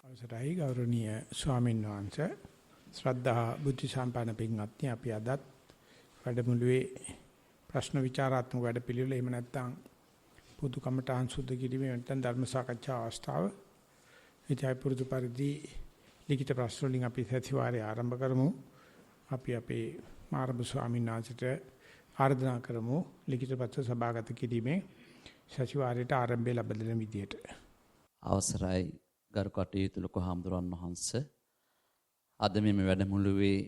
අවසරයි ගෞරවනීය ස්වාමීන් වහන්සේ ශ්‍රද්ධා බුද්ධ සම්පන්න පින්වත්නි අපි අදත් වැඩමුළුවේ ප්‍රශ්න විචාරාත්මක වැඩපිළිවෙල එහෙම නැත්නම් පොදු කමඨාන් සුද්ධ කිරීමේ නැත්නම් ධර්ම සාකච්ඡා අවස්ථාව විචාර පුරුදු පරිදි ලිඛිත ප්‍රශ්න වලින් අපි සතිವಾರයේ ආරම්භ කරමු. අපි අපේ මාරබ ස්වාමීන් වහන්සේට ආරාධනා කරමු ලිඛිත පත්‍ර සභාගත කිරීමේ සතිವಾರයට ආරම්භය ලැබ දෙන විදියට. අවසරයි ගරු කටයුතු ලොකු හාමුදුරන් වහන්සේ අද මේ වැඩමුළුවේ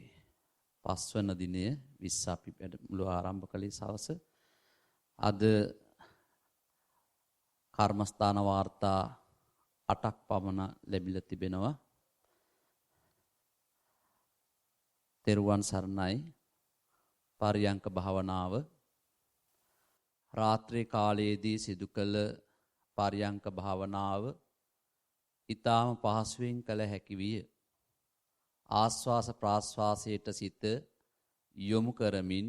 5 වන දිනය 20 අපි වැඩමුළුව ආරම්භ කළේ සවස අද කර්මස්ථාන වාර්තා 8ක් පමණ ලැබිලා තිබෙනවා. තෙරුවන් සරණයි. පරියංක භාවනාව රාත්‍රී කාලයේදී සිදු කළ පරියංක භාවනාව ඊටාම පහසුවෙන් කළ හැකි විය. ආස්වාස ප්‍රාස්වාසයට සිත යොමු කරමින්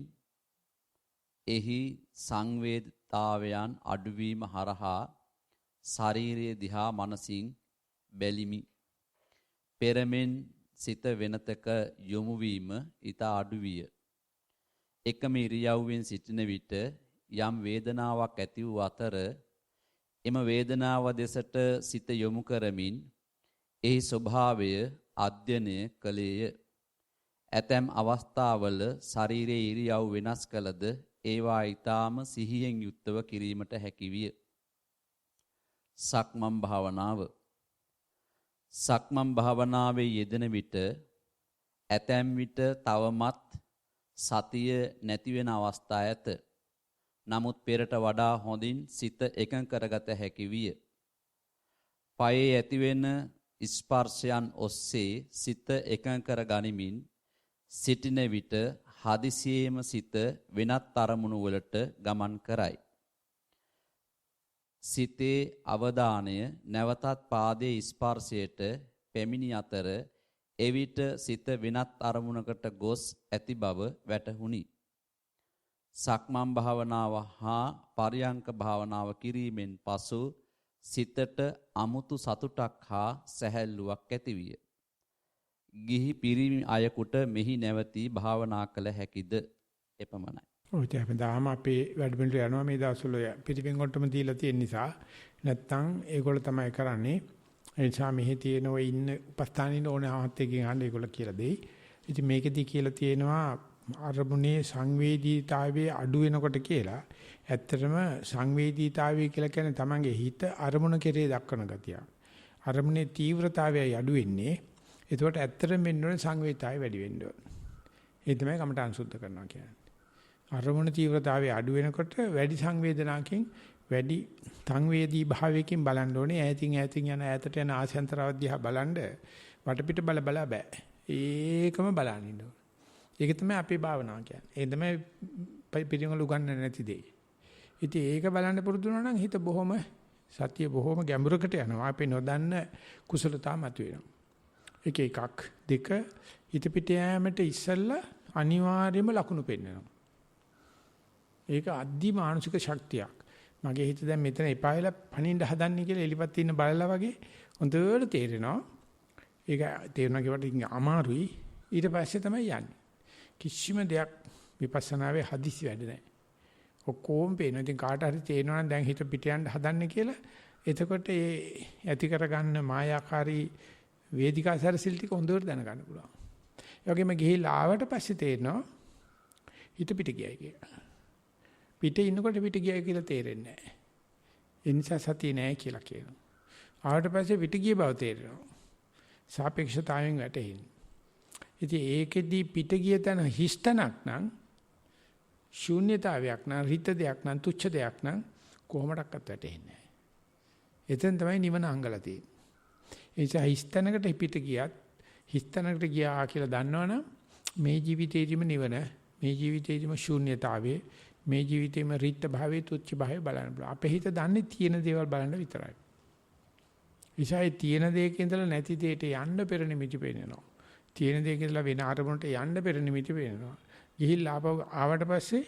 එහි සංවේදතාවයන් අඩුවීම හරහා ශාරීරිය දිහා මනසින් බැලිමි. පෙරමෙන් සිත වෙනතක යොමු වීම ඊට අඩු විය. එකම ඉරියව්වෙන් සිටින විට යම් වේදනාවක් ඇති වූ අතර එම වේදනාව දෙසට සිත යොමු කරමින් එහි ස්වභාවය අධ්‍යයනය කළේය. ඇතැම් අවස්ථාවල ශරීරයේ ඉරියව් වෙනස් කළද ඒවා ඊටාම සිහියෙන් යුක්තව කිරීමට හැකි විය. සක්මන් භාවනාව. සක්මන් භාවනාවේ යෙදෙන විට ඇතැම් විට තවමත් සතිය නැති වෙන අවස්ථා ඇත. නමුත් පෙරට වඩා හොඳින් සිත එකඟ කරගත හැකි විය. පයේ ඇතිවෙන ස්පර්ශයන් ඔස්සේ සිත එකඟ කර ගනිමින් සිටින විට හදිසියේම සිත වෙනත් අරමුණු වලට ගමන් කරයි. සිතේ අවධානය නැවතත් පාදයේ ස්පර්ශයට පැමිණි අතර එවිට සිත වෙනත් අරමුණකට ගොස් ඇති බව වැටහුණි. සක්මන් භාවනාව හා පරියංක භාවනාව කිරීමෙන් පසු සිතට අමුතු සතුටක් හා සැහැල්ලුවක් ඇතිවිය. ගිහි පිරිමි අයෙකුට මෙහි නැවතී භාවනා කළ හැකිද? එපමණයි. ඔය දැන් අපේ වැඩමුළුවට යනවා මේ දවස්වල පිටිපින් කොටම දීලා තියෙන නිසා නැත්තම් ඒගොල්ලෝ තමයි කරන්නේ. ඒ නිසා මෙහි තියෙන ඔය ඉන්න උපස්ථානින ඕනේ ආහත්කෙන් අහන්න ඒගොල්ලෝ කියලා දෙයි. ඉතින් මේකෙදි කියලා තියෙනවා අරමුණේ සංවේදීතාවයේ අඩු වෙනකොට කියලා. ඇත්තටම සංවේදීතාවය කියලා කියන්නේ තමන්ගේ හිත අරමුණ කෙරේ දක්වන ගතිය. අරමුණේ තීව්‍රතාවයයි අඩු වෙන්නේ. ඒකට ඇත්තටම වෙන්න ඕනේ සංවේදීතාවය වැඩි වෙන්න ඕනේ. ඒ තමයි කමඨාන් සුද්ධ කරනවා කියන්නේ. අරමුණ තීව්‍රතාවය අඩු වෙනකොට වැඩි සංවේදනාවකින් වැඩි සංවේදී භාවයකින් බලන්න ඕනේ. ඈතින් යන ඈතට යන ආශයන්තරව දිහා බලන්න වටපිට බල බෑ. ඒකම බලන්න ඉන්න ඕනේ. ඒක තමයි අපේ භාවනාව කියන්නේ. ඒ තමයි පිළිවෙල උගන්නන්නේ නැති දෙය. ඉතින් ඒක බලන්න පුරුදු වුණා නම් හිත බොහොම සතිය බොහොම ගැඹුරකට යනවා. අපි නොදන්න කුසලතා මතුවෙනවා. එකක් දෙක හිත පිට යෑමට ඉස්සෙල්ලා අනිවාර්යයෙන්ම ලකුණු පෙන්නනවා. ඒක අද්දි මානසික ශක්තියක්. මගේ හිත දැන් මෙතන එපා වෙලා පණින්න හදන්නේ කියලා එලිපත් ඉන්න බලලා වගේ හොඳට තේරෙනවා. ඒක තේරුණා කියවට අමාරුයි. ඊට පස්සේ තමයි යන්නේ. කිසිම දෙයක් විපස්සනාවේ හදිසි වැඩ නැහැ. ඔක්කොම පේනවා. ඉතින් කාට හරි තේරෙනවා නම් දැන් හිත පිට යන්න හදන්නේ කියලා. එතකොට ඒ ඇති කරගන්න මායාකාරී වේදිකා සැරසිලි ටික හොඳට දැනගන්න පුළුවන්. ඒ වගේම ගිහිල්ලා ආවට පස්සේ තේරෙනවා හිත පිට ගියයි කියලා. පිටේ ඉන්නකොට පිට ගියයි කියලා තේරෙන්නේ නැහැ. ඒ නිසා සතිය නැහැ කියලා කියනවා. ආවට පස්සේ පිට ගිය බව තේරෙනවා. සාපේක්ෂතාවයෙන් වැටෙන්නේ. ඉතින් ඒකෙදී පිට ගිය තැන හිස්තනක් නම් ශූන්‍යතාවයක් නම් රිත දෙයක් නම් තුච්ඡ දෙයක් නම් කොහොමඩක්වත් වැටෙන්නේ නැහැ. එතෙන් තමයි නිවන අංගලා තියෙන්නේ. ඒ නිසා හිස්තනකට පිට ගියත් හිස්තනකට ගියා කියලා දන්නවනම් මේ ජීවිතේදීම නිවන මේ ජීවිතේදීම ශූන්‍යතාවයේ මේ ජීවිතේම රිත් භාවයේ තුච්ඡ භාවයේ බලන්න පුළුවන්. අපේ හිත දන්නේ තියෙන දේවල් බලන්න විතරයි. ඉසයි තියෙන දෙයක ඉඳලා නැති දෙයට යන්න පෙර නිමිති පේනවා. තියෙන දෙයක ඉඳලා වෙන අරමුණට යන්න පෙර නිමිති පේනවා. ගිහිල්ලා ආවට පස්සේ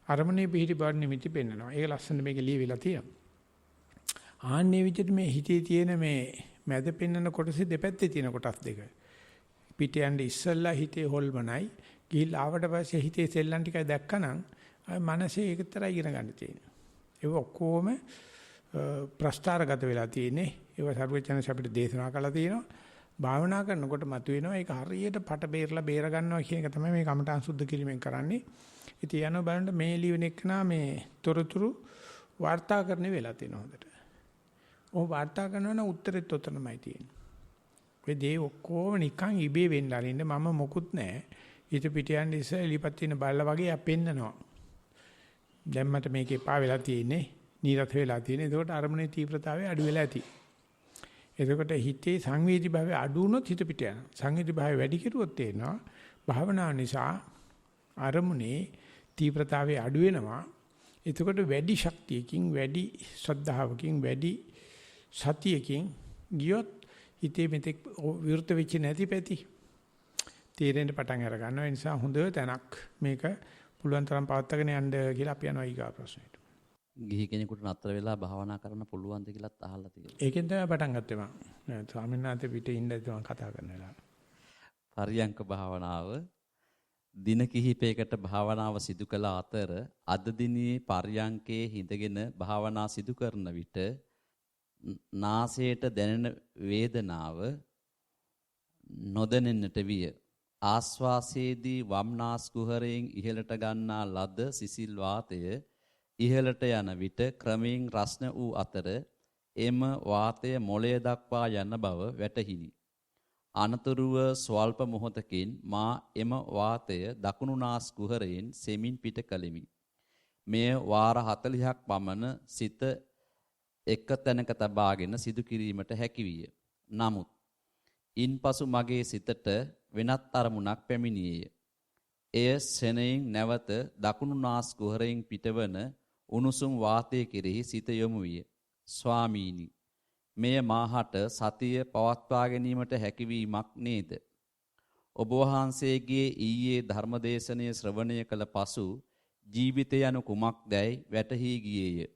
අරමුණේ පිහිටි බව නිමිති පේනවා. ඒක ලස්සන මේක ලියවිලා තියෙනවා. ආන්නේ විදිහට මේ හිතේ තියෙන මේ මැද පෙන්නන කොටසේ දෙපැත්තේ තියෙන කොටස් දෙක. පිට යන්නේ ඉස්සල්ලා හිතේ හොල්මනයි. ගිහිල්ලා ආවට පස්සේ හිතේ සෙල්ලම් ටිකයි දැක්කනම් මනසේ ඒකතරයි ඉගෙන ගන්න තියෙනවා. ඒක ඔක්කොම ප්‍රස්ථාරගත වෙලා තියෙන්නේ. ඒක සර්වඥයන්ස අපිට දේශනා කළා තියෙනවා. භාවනා කරනකොට මතුවෙනවා ඒක හරියට පට බේරලා බේර ගන්නවා කියන එක තමයි මේ කමඨාන් සුද්ධ කිරීමෙන් කරන්නේ. ඉතින් යනවා බලන්න මේ ලියන එකනා මේ තොරතුරු වාර්තාකරණය වෙලා තියෙනවා හොඳට. ඔය වාර්තා කරනවා නම් උත්තරෙත් උතනමයි තියෙන්නේ. ඔය දේ ඔක්කොම නිකන් ඉබේ වෙන්න අරින්න මම මොකුත් නැහැ. ඊට පිට යන්නේ ඉස්සෙල්ලා එලිපත් තියෙන බල්ලා වගේ අපෙන්නනවා. දැන් මට මේකේ පා වෙලා තියෙන්නේ, නීරස වෙලා තියෙන්නේ. ඒකට අරමුණේ තීව්‍රතාවය අඩු වෙලා ඇති. එතකොට හිතේ සංවේදී භාවය අඩු වුණොත් හිත පිට යනවා. සංවේදී භාවය වැඩි කෙරුවොත් තේනවා භාවනාව නිසා අරමුණේ තීව්‍රතාවය අඩු වෙනවා. එතකොට වැඩි ශක්තියකින්, වැඩි ශ්‍රද්ධාවකින්, වැඩි සතියකින් ගියොත් හිතේ මෙතෙක් විවෘත වෙච්ච නැති පැති තීරෙන්න පටන් අර ගන්නවා. ඒ නිසා හොඳ තැනක් මේක පුළුවන් තරම් පවත්වාගෙන යන්න කියලා අපි යනවා ඊගා ප්‍රශ්නෙට. ගිහි කෙනෙකුට නතර වෙලා භාවනා කරන්න පුළුවන්ද කියලාත් අහලා තියෙනවා. ඒකෙන් තමයි පටන් ගත්තේ මම. ස්වාමීන් වහන්සේ පිටේ ඉඳලා මම කතා කරන වෙලාව. පරියංක භාවනාව දින කිහිපයකට භාවනාව සිදු කළ අතර අද දිනේ පරියංකේ හිඳගෙන භාවනා සිදු කරන විට නාසයට දැනෙන වේදනාව නොදැනෙන්නට විය. ආස්වාසයේදී වම්නාස් කුහරයෙන් ඉහළට ගන්නා ලද සිසිල් වාතය ඉහළට යන විට ක්‍රමයෙන් රස්න වූ අතර එම වාතය මොළය දක්වා යන බව වැටහිණි. අනතුරුව ස්වල්ප මොහොතකින් මා එම වාතය දකුණු නාස් කුහරයෙන් සෙමින් පිට කළෙමි. මෙය වාර 40ක් පමණ සිත එක තැනක තබාගෙන සිදු කිරීමට හැකි විය. නමුත් ඉන්පසු මගේ සිතට වෙනත් අරමුණක් පැමිණියේය. එය ශරණයෙන් නැවත දකුණු නාස් කුහරයෙන් පිටවන උණුසුම් වාතය කෙරෙහි සිත යොමු විය. ස්වාමීනි, මෙය මාහට සතිය පවත්වා ගැනීමට හැකියවීමක් නේද? ඔබ වහන්සේගේ ඊයේ ධර්මදේශනය ශ්‍රවණය කළ පසු ජීවිතය යනු කුමක්දැයි වැටහි ගියේය.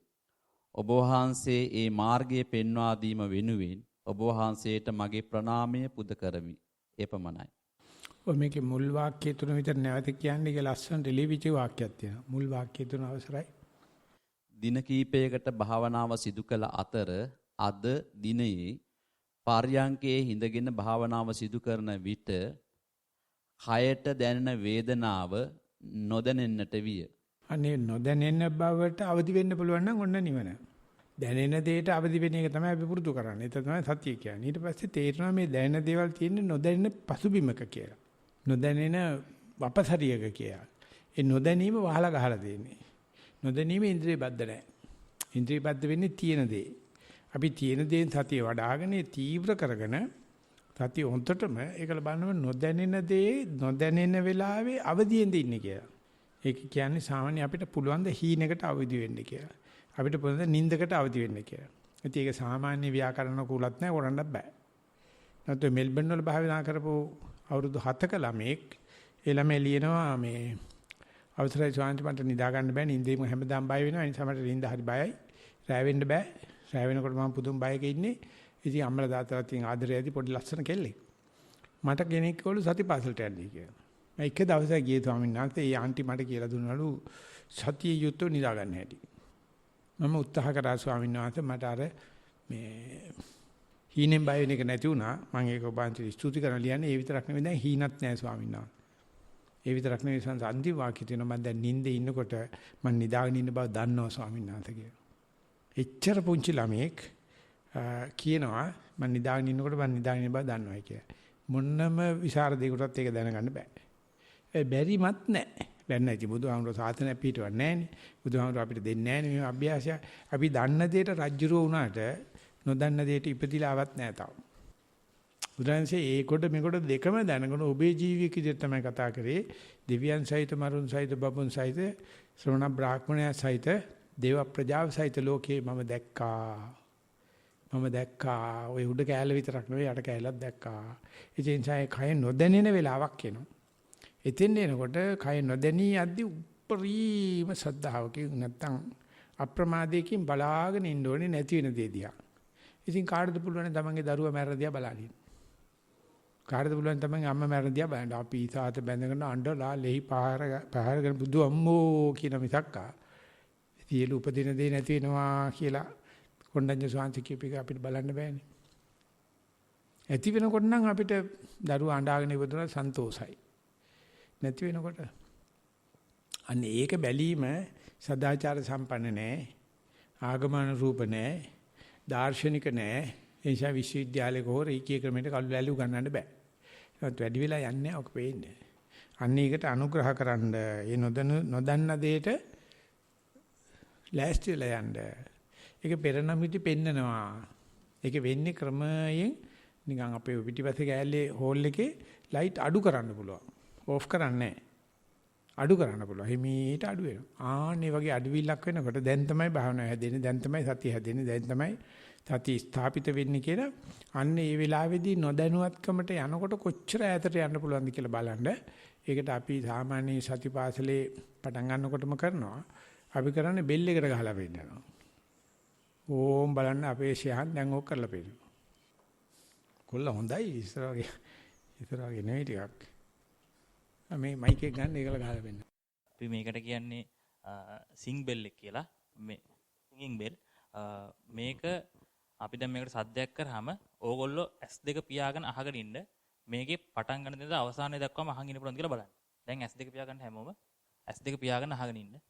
ඔබ වහන්සේ ඒ මාර්ගය පෙන්වා දීම වෙනුවෙන් ඔබ වහන්සේට මගේ ප්‍රණාමය පුද කරමි. එපමණයි. ඔය මේකේ මුල් වාක්‍ය තුන විතර නැවත කියන්නේ කියලා ලස්සනට ලියවිච්ච වාක්‍යයක් තියෙනවා. මුල් වාක්‍ය තුන අවසරයි. දින කීපයකට භාවනාව සිදු කළ අතර අද දිනයේ පර්යංකයේ හිඳගෙන භාවනාව සිදු කරන විට කයට දැනෙන වේදනාව නොදැනෙන්නට විය. අනේ නොදැනෙන බවට අවදි වෙන්න පුළුවන් නම් ඔන්න නිවන. දැනෙන දෙයට අවදි වෙන එක තමයි අපි පුරුදු කරන්නේ. ඒක තමයි සතිය කියන්නේ. ඊට පස්සේ තේරෙනවා මේ දැනෙන දේවල් තියෙන්නේ නොදැනෙන පසුබිමක කියලා. නොදැනෙන වපසරියක කියලා. ඒ නොදැනීම වහලා ගහලා දෙන්නේ. නොදැනීම ඉන්ද්‍රිය බද්ධ නැහැ. ඉන්ද්‍රිය බද්ධ වෙන්නේ තියෙන දේ. අපි තියෙන දේෙන් සතිය වඩ아가න තීව්‍ර කරගෙන සතිය හොන්තටම ඒකල බලනම නොදැනෙන දේ නොදැනෙන වෙලාවේ අවදියෙන් ඉන්නේ කියලා. ඒක කියන්නේ සාමාන්‍ය අපිට පුළුවන් ද හීනකට අවදි වෙන්න කියලා. අපිට පුළුවන් ද නිින්දකට අවදි වෙන්න කියලා. ඉතින් ඒක සාමාන්‍ය ව්‍යාකරණ කුලත් නැහැ කරන්නත් බෑ. නැත්නම් මෙල්බන් වල භාවනා කරපු අවුරුදු 7ක ළමෙක් ඒ ළමයා ලියනවා මේ අවසරයි ස්වාමීන් මට නිදා ගන්න බෑ නිින්දේම හැමදාම බය වෙනවා. ඒ නිසා මට නිින්ද හරි බයයි. රැ වෙන්න බෑ. රැ වෙනකොට මම පුදුම බයක ඉන්නේ. ඉතින් අම්මලා තාත්තලා තියෙන ආදරය ඇති පොඩි ලස්සන කෙල්ලෙක්. මට කෙනෙක් කවලු සතිපාසලට යන්නයි කියලා. මම එක දවසක් ගියේ ස්වාමීන් වහන්සේ ඒ ආන්ටි මට කියලා දුන්නලු සතිය යුතුව නිදා ගන්න හැටි. මම උත්සාහ කරා ස්වාමීන් වහන්සේ මට අර මේ හීනෙන් බය වෙන එක නැති වුණා. මම ඒක ඔබන්ට ස්තුති කරන ලියන්නේ ඒ විතරක් නෙවෙයි දැන් හීනත් නැහැ ස්වාමීන් වහන්සේ. ඒ විතරක් නෙවෙයි සංසන්දි වාක්‍ය තියෙනවා මම දැන් නිින්දේ ඉන්නකොට මම නිදාගෙන ඉන්න බව දන්නවා ස්වාමීන් වහන්සේ කියලා. එච්චර පුංචි ළමෙක් කියනවා මම නිදාගෙන ඉන්නකොට මම නිදාගෙන ඉන්න බව දන්නවා කියලා. මොන්නම විසරදේකටත් ඒක දැනගන්න බෑ. ඒ බැරිමත් නැහැ. බැන්න ඇති බුදුහාමුදුරුවෝ සාසනය පිටවන්නේ නැහනේ. බුදුහාමුදුරුවෝ අපිට දෙන්නේ නැහනේ මේ අභ්‍යාසය. අපි දන්න දෙයට රජ්ජුරුව වුණාට නොදන්න දෙයට ඉපදිලාවත් නැහැ තාම. බුදුන්සේ ඒ කොට මේකොට දෙකම දැනගෙන ඔබේ ජීවිතය විදිහට තමයි කතා කරේ. දෙවියන් සහිත මරුන් සහිත බබුන් සහිත ශ්‍රවණ බ්‍රාහ්මණය සහිත දේව ප්‍රජාව සහිත ලෝකේ මම දැක්කා. ඔය උඩ කෑල්ල විතරක් නෙවෙයි යට කෑල්ලක් දැක්කා. ඒ නිසා කය නොදැනෙන වෙලාවක් එනවා. එතෙන් එනකොට කය නොදැනී යද්දි උපරිම ශ්‍රද්ධාවකින් නැත්තම් අප්‍රමාදයකින් බලාගෙන ඉන්න ඕනේ නැති වෙන දේ දිහා. ඉතින් කාටද පුළුවන් තමන්ගේ දරුවා මැරෙන දිහා බලන්න. කාටද පුළුවන් තමන්ගේ අම්මා මැරෙන දිහා බලන්න. අපි ඊසాత බැඳගෙන අඬලා ලෙහි පහරගෙන බුදු අම්මෝ කියන මිසක්කා සියලු උපදින දේ නැති වෙනවා කියලා කොණ්ඩඤ්ඤ ස්වාමීන් කියපේක අපිට බලන්න බෑනේ. ඇති වෙනකොට නම් අපිට දරුවා අඬාගෙන ඉවදුනා සන්තෝසයි. නැති වෙනකොට අන්න ඒක බැලීම සදාචාර සම්පන්න නැහැ. ආගමන රූප නැහැ. දාර්ශනික නැහැ. ඒ නිසා විශ්වවිද්‍යාලයක හෝ රීකිය ක්‍රමයට කළු ලැලි උගන්නන්න බෑ. ඒත් වැඩි වෙලා යන්නේ ඔක පේන්නේ. අන්න ඒකට අනුග්‍රහ කරන්න ඒ නොදන්න දෙයට ලෑස්තිලා යන්න. ඒක පෙරනමිති පෙන්නනවා. ඒක වෙන්නේ ක්‍රමයෙන් නිකන් අපේ පිටිපස්සේ ගෑල්ලේ හෝල් එකේ ලයිට් අඩු කරන්න පුළුවන්. ඕෆ් කරන්නේ නැහැ. අඩු කරන්න පුළුවන්. හිමීට අඩු වෙනවා. ආන්නේ වගේ අඩුවිල්ලක් වෙනකොට දැන් තමයි භාවනාව හැදෙන්නේ. දැන් තමයි සතිය හැදෙන්නේ. දැන් තමයි සතිය ස්ථාපිත වෙන්නේ කියලා. අන්න ඒ වෙලාවේදී නොදැනුවත්කමට යනකොට කොච්චර ඈතට යන්න පුළුවන්ද කියලා බලන්න. ඒකට අපි සාමාන්‍ය සතිපාසලේ පටන් ගන්නකොටම කරනවා. අපි කරන්නේ බෙල් එකට ගහලා පෙන්නනවා. ඕම් බලන්න අපේ ශයන් දැන් ඕක කරලා පෙන්නනවා. කොල්ල හොඳයි ඉස්සර වගේ නෙවෙයි ටිකක්. මේ මයික් එක ගන්න ඒකල ගහලා වෙන්න. අපි මේකට කියන්නේ සිං බෙල් එක කියලා. මේ සිංගින් බෙල්. මේක අපි දැන් මේකට සද්දයක් කරාම ඕගොල්ලෝ S2 පියාගෙන අහගෙන ඉන්න මේකේ පටන් ගන්න දේ අවසානයේ දක්වාම අහන් ඉන්න පුළුවන් කියලා බලන්න. දැන් S2 පියාගන්න හැමෝම S2 පියාගෙන අහගෙන ඉන්න.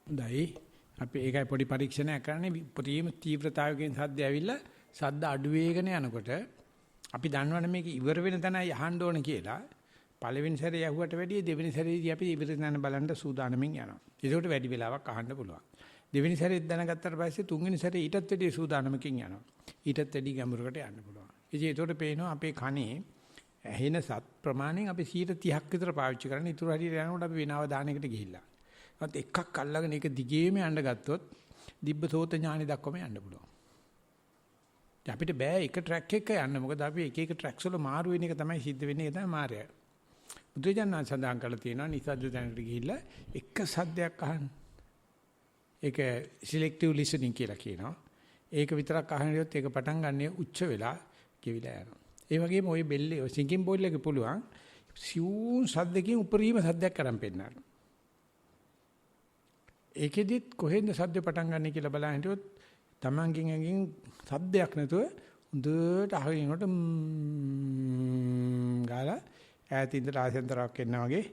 හොඳයි. අපි ඒකයි පොඩි පරීක්ෂණයක් කරන්නේ. ප්‍රීම තීව්‍රතාවයෙන් සද්ද ඇවිල්ලා සද්ද අඩු වෙගෙන යනකොට අපි දන්නවනේ මේක ඉවර වෙන තැනයි අහන්න ඕනේ කියලා. පළවෙනි සැරේ ඇහුවට වැඩිය දෙවෙනි සැරේදී අපි ඉවර තැන බලන්න සූදානමින් යනවා. ඒකට වැඩි වෙලාවක් අහන්න පුළුවන්. දෙවෙනි සැරේත් දැනගත්තට පස්සේ තුන්වෙනි සැරේ ඊටත් වැඩිය සූදානමකින් යනවා. ඊටත් වැඩි ගැඹුරකට යන්න පුළුවන්. ඉතින් ඒකට පේනවා අපේ කනේ ඇහෙන සත් ප්‍රමාණයෙන් අපි 30ක් විතර පාවිච්චි කරන්නේ. ඊටු හරියට යනකොට අපි වෙනව දානයකට ගිහිල්ලා. ඒත් එකක් අල්ලගෙන ඒක දිගේම යන්න ගත්තොත් දිබ්බසෝත ඥානෙ දක්වම යන්න පුළුවන්. අපිට බෑ එක ට්‍රැක් එක යන්න. මොකද අපි එක එක ට්‍රැක්ස් වල මාරු වෙන එක තමයි සිද්ධ වෙන්නේ. ඒක තමයි මායය. බුදුජානක සඳහන් කරලා තියෙනවා නිසද්ද දැනට ගිහිල්ලා එක සද්දයක් අහන්න. ඒක සිලෙක්ටිව් ලිසනින් කියලා කියනවා. ඒක විතරක් අහනකොට ඒක පටන් ගන්න උච්ච වෙලා ගෙවිලා යනවා. ඒ වගේම ওই බෙල්ලේ ඔය සිංකින් බෝල් එකේ පුළුවන් සිවුම් සද්දකින් උපරිම සද්දයක් කරන් පෙන්නන්න. ඒකෙදිත් කොහෙන්ද සද්ද පටන් ගන්න කියලා බලන්න හිටියොත් තමන්ගෙන් ඇඟින් සද්දයක් නැතුව හොඳට අහගෙන ඉනකොට ගාලා ඈත ඉඳලා ආසෙන්තරක් එනවා වගේ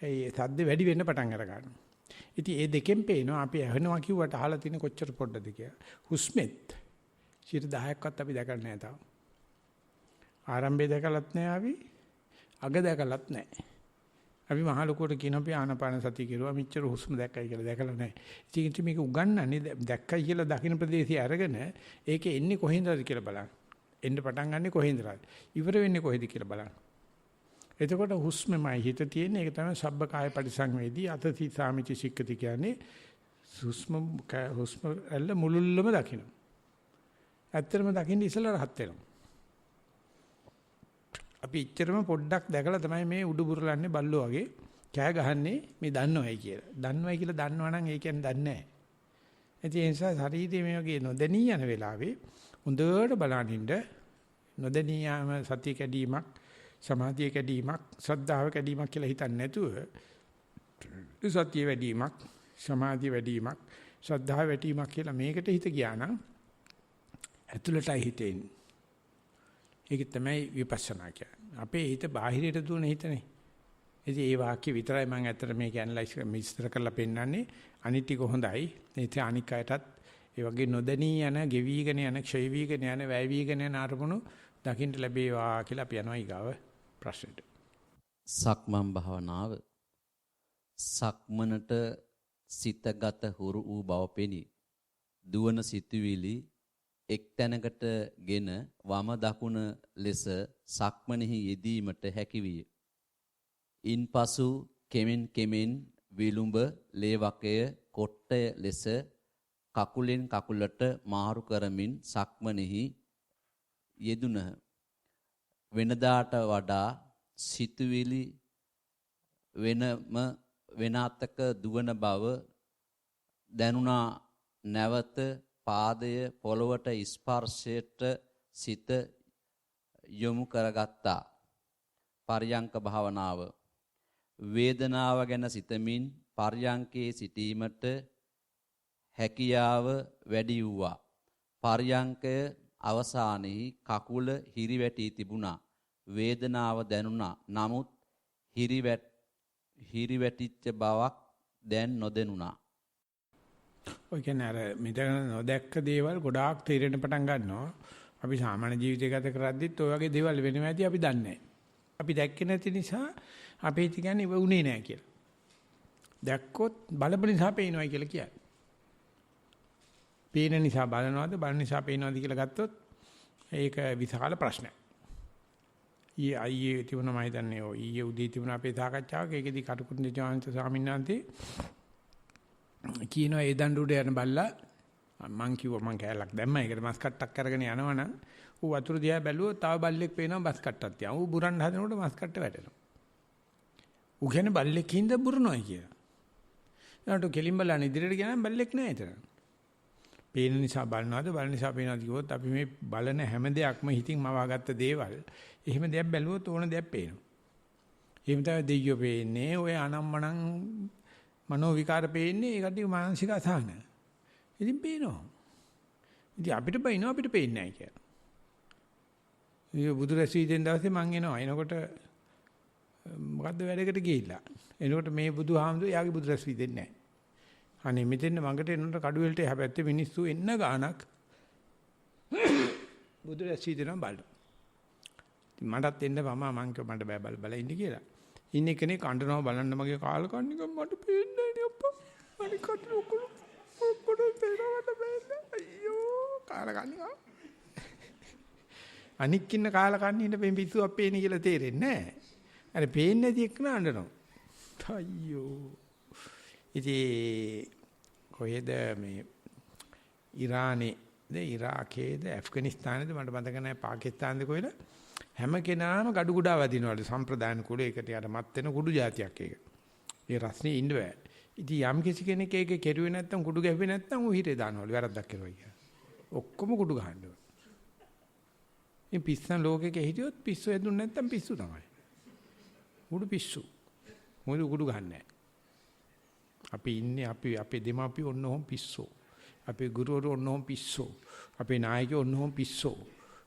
ඒ සද්ද වැඩි වෙන්න පටන් අර ගන්නවා. ඉතින් මේ දෙකෙන් පේනවා අපි ඇහෙනවා කිව්වට අහලා තියෙන කොච්චර පොඩ්ඩද කියලා. හුස්මෙත් 10%ක්වත් අපි දැකලා නැහැ තාම. ආරම්භය දැකලත් නැහැ අපි. අග දැකලත් නැහැ. අපි මහ ලොකුවට කියන අපි ආනාපාන සතිය කෙරුවා මෙච්චර හුස්ම දැක්කයි කියලා දැකලා නැහැ. ඉතින් මේක උගන්වන්නේ දැක්කයි කියලා දකින්න ප්‍රදේශය අරගෙන ඒකේ එන්නේ කොහෙන්දද කියලා බලන්න. එන්න පටන් ගන්නෙ කොහෙන්දද? ඉවර වෙන්නේ කොහෙද කියලා බලන්න. එතකොට හුස්මමයි හිත තියෙන්නේ. ඒක තමයි සබ්බකාය පරිසංවේදී අතති සාමිචි සික්කති කියන්නේ. හුස්ම ඇල්ල මුලුල්ලම දකින්න. ඇත්තටම දකින්න ඉස්සලා රහත් වෙනවා. අපි ඉච්චරම පොඩ්ඩක් දැකලා තමයි මේ උඩු බුරලන්නේ බල්ලෝ වගේ කෑ ගහන්නේ මේ දන්නවයි කියලා. දන්නවයි කියලා දන්නවනම් ඒ කියන්නේ දන්නේ නැහැ. ඒ නිසා ශරීරයේ මේ වගේ නොදැනී යන වෙලාවේ හොඳට බලනින්න නොදැනී යාම සතිය කැඩීමක්, සමාධිය කැඩීමක්, ශ්‍රද්ධාව කැඩීමක් කියලා හිතන්නේ නැතුව සතිය වැඩිවීමක්, සමාධිය වැඩිවීමක්, ශ්‍රද්ධාව වැඩිවීමක් කියලා මේකට හිත ගියා නම් ඇතුළටයි හිතෙන්නේ. ඒක තමයි විපස්සනා කියන්නේ. අපේ හිත බාහිරයට දුවන හිතනේ. ඉතින් ඒ වාක්‍ය විතරයි මම ඇත්තට මේක ඇනලයිස් විස්තර කරලා පෙන්නන්නේ. අනිත් ටික හොඳයි. ඒ අනික් අයටත් ඒ වගේ නොදැනී යන, ගෙවිගෙන යන, ක්ෂය වීගෙන යන, වැය වීගෙන යන අරමුණු දකින්න ලැබේවා කියලා අපි යනවා ඊගාව ප්‍රශ්නෙට. සක්මන් භාවනාව සක්මනට සිතගත හුරු වූ බව පෙනී. දුවන සිතුවිලි එක් තැනකටගෙන වම දකුණ ලෙස සක්මනෙහි යෙදීමට හැකිවිය. ඉන්පසු කෙමෙන් විලුඹ ලේවකය කොට්ටය ලෙස කකුලෙන් කකුලට මාරු කරමින් සක්මනෙහි යෙදුන වෙනදාට වඩා සිතුවිලි වෙනතක දුවන බව දැනුණා. නැවත පාදය පොළවට ස්පර්ශයට සිත යොමු කරගත්තා. පර්යංක භාවනාව. වේදනාව ගැන සිතමින් පර්යංකේ සිටීමට හැකියාව වැඩි වූවා. පර්යංකය අවසානයේ කකුල හිරිවැටී තිබුණා. වේදනාව දැනුණා. නමුත් හිරිවැටිච්ච බවක් දැන් නොදැනුණා. ඔය කියන්නේ අර මෙතන නොදැක්ක දේවල් ගොඩාක් තේරෙන්න පටන් ගන්නවා. අපි සාමාන්‍ය ජීවිතය ගත කරද්දිත් ඔය වගේ දේවල් වෙනවා ඇති අපි දන්නේ නැහැ. අපි දැක්කේ නැති නිසා අපි කියන්නේ ඉව උනේ නැහැ කියලා. දැක්කොත් බලපු නිසා පේනවා කියලා කියන්නේ. පේන නිසා බලනවාද බලන නිසා පේනවාද කියලා ගත්තොත් ඒක විශාල ප්‍රශ්නයක්. ඊයේ තිබුණා මම හිතන්නේ ඔය ඊයේ උදේ තිබුණා අපේ සාකච්ඡාවක ඒකෙදි කටුකුරුන් දෙජාන්ත ස්වාමීන් වහන්සේ කියනවා ඒ දඬුඩ යන බල්ලා මං කිව්වා මං කැලක් දැම්මා ඒකට මස් කට්ටක් අරගෙන යනවනම් ඌ වතුර දිහා බැලුවොත් තව බල්ලෙක් පේනවා මස් කට්ටක් තියා. ඌ බුරන්න හදනකොට මස් කට්ට වැටෙනවා. ඌ කියන්නේ බල්ලෙක් හින්ද බුරනවා කියලා. ඊට කෙලින් බලන ඉදිරියට ගියාම බල්ලෙක් නෑ එතන. පේන නිසා බලනවාද බලන නිසා පේනවාද කිව්වොත් අපි මේ බලන හැම දෙයක්ම හිතින් මවාගත්ත දේවල්. එහෙම දෙයක් බැලුවොත් ඕන දෙයක් පේනවා. එහෙම තමයි දෙයියෝ පේන්නේ ඔය අනම්මනම් මනෝ විකාර පේන්නේ ඒකට මානසික අසහන. ඉතින් පේනවා. ඉතින් අපිට බයිනවා අපිට පේන්නේ නැහැ කියලා. ඊයේ බුදු රැසී දෙන දවසේ මං එනවා. එනකොට මොකද්ද වැඩකට ගිහිල්ලා. එනකොට මේ බුදුහාමුදුර යාගේ බුදු රැසී දෙන්නේ නැහැ. අනේ මෙතෙන් මඟට එනකොට කඩුවෙලට එහා පැත්තේ මිනිස්සු එන්න ගානක් බුදු රැසී දෙනවා බලන්න. ඉතින් මටත් එන්න මං කිව්වා මට බෑ බල ඉන්න කියලා. ඉන්නේ කෙනෙක් අඬනවා බලන්න මගේ කාලකන්නික මට පේන්නේ නේ අප්පා. අනික කටු ඔක්කොම පේනවට පේන්නේ. අයියෝ කාලකන්නික. අනික් ඉන්න කාලකන්නිට මේ පිස්සුවක් පේන්නේ කියලා තේරෙන්නේ නැහැ. අර පේන්නේ නැති එක නඬනවා. අයියෝ. ඉතින් කොහෙද මේ ඉරානේද ඉරාකේද ඇෆ්ගනිස්තානේද මට මතක නැහැ පාකිස්තානේද කොහෙද හැම කෙනාම gadu ගුඩා වදිනවලු සම්ප්‍රදාන කුල ඒකට යට මත් වෙන කුඩු జాතියක් ඒක. ඒ රස්නේ ඉන්න බෑ. ඉතින් යම් කිසි කෙනෙක් ඒක කෙරුවේ නැත්තම් කුඩු ගැහුවේ නැත්තම් ඌ හිරේ දානවලු වැරද්දක් කරුවා කියලා. ඔක්කොම කුඩු ගහනවා. මේ පිස්සන් ලෝකෙක හිටියොත් පිස්සු ඇදුන්නේ නැත්තම් පිස්සු තමයි. කුඩු පිස්සු. මොකද කුඩු ගහන්නේ අපි ඉන්නේ අපේ දෙමාපියෝ ඔන්නෝම පිස්සෝ. අපේ ගුරුවරු ඔන්නෝම පිස්සෝ. අපේ නායකයෝ ඔන්නෝම පිස්සෝ.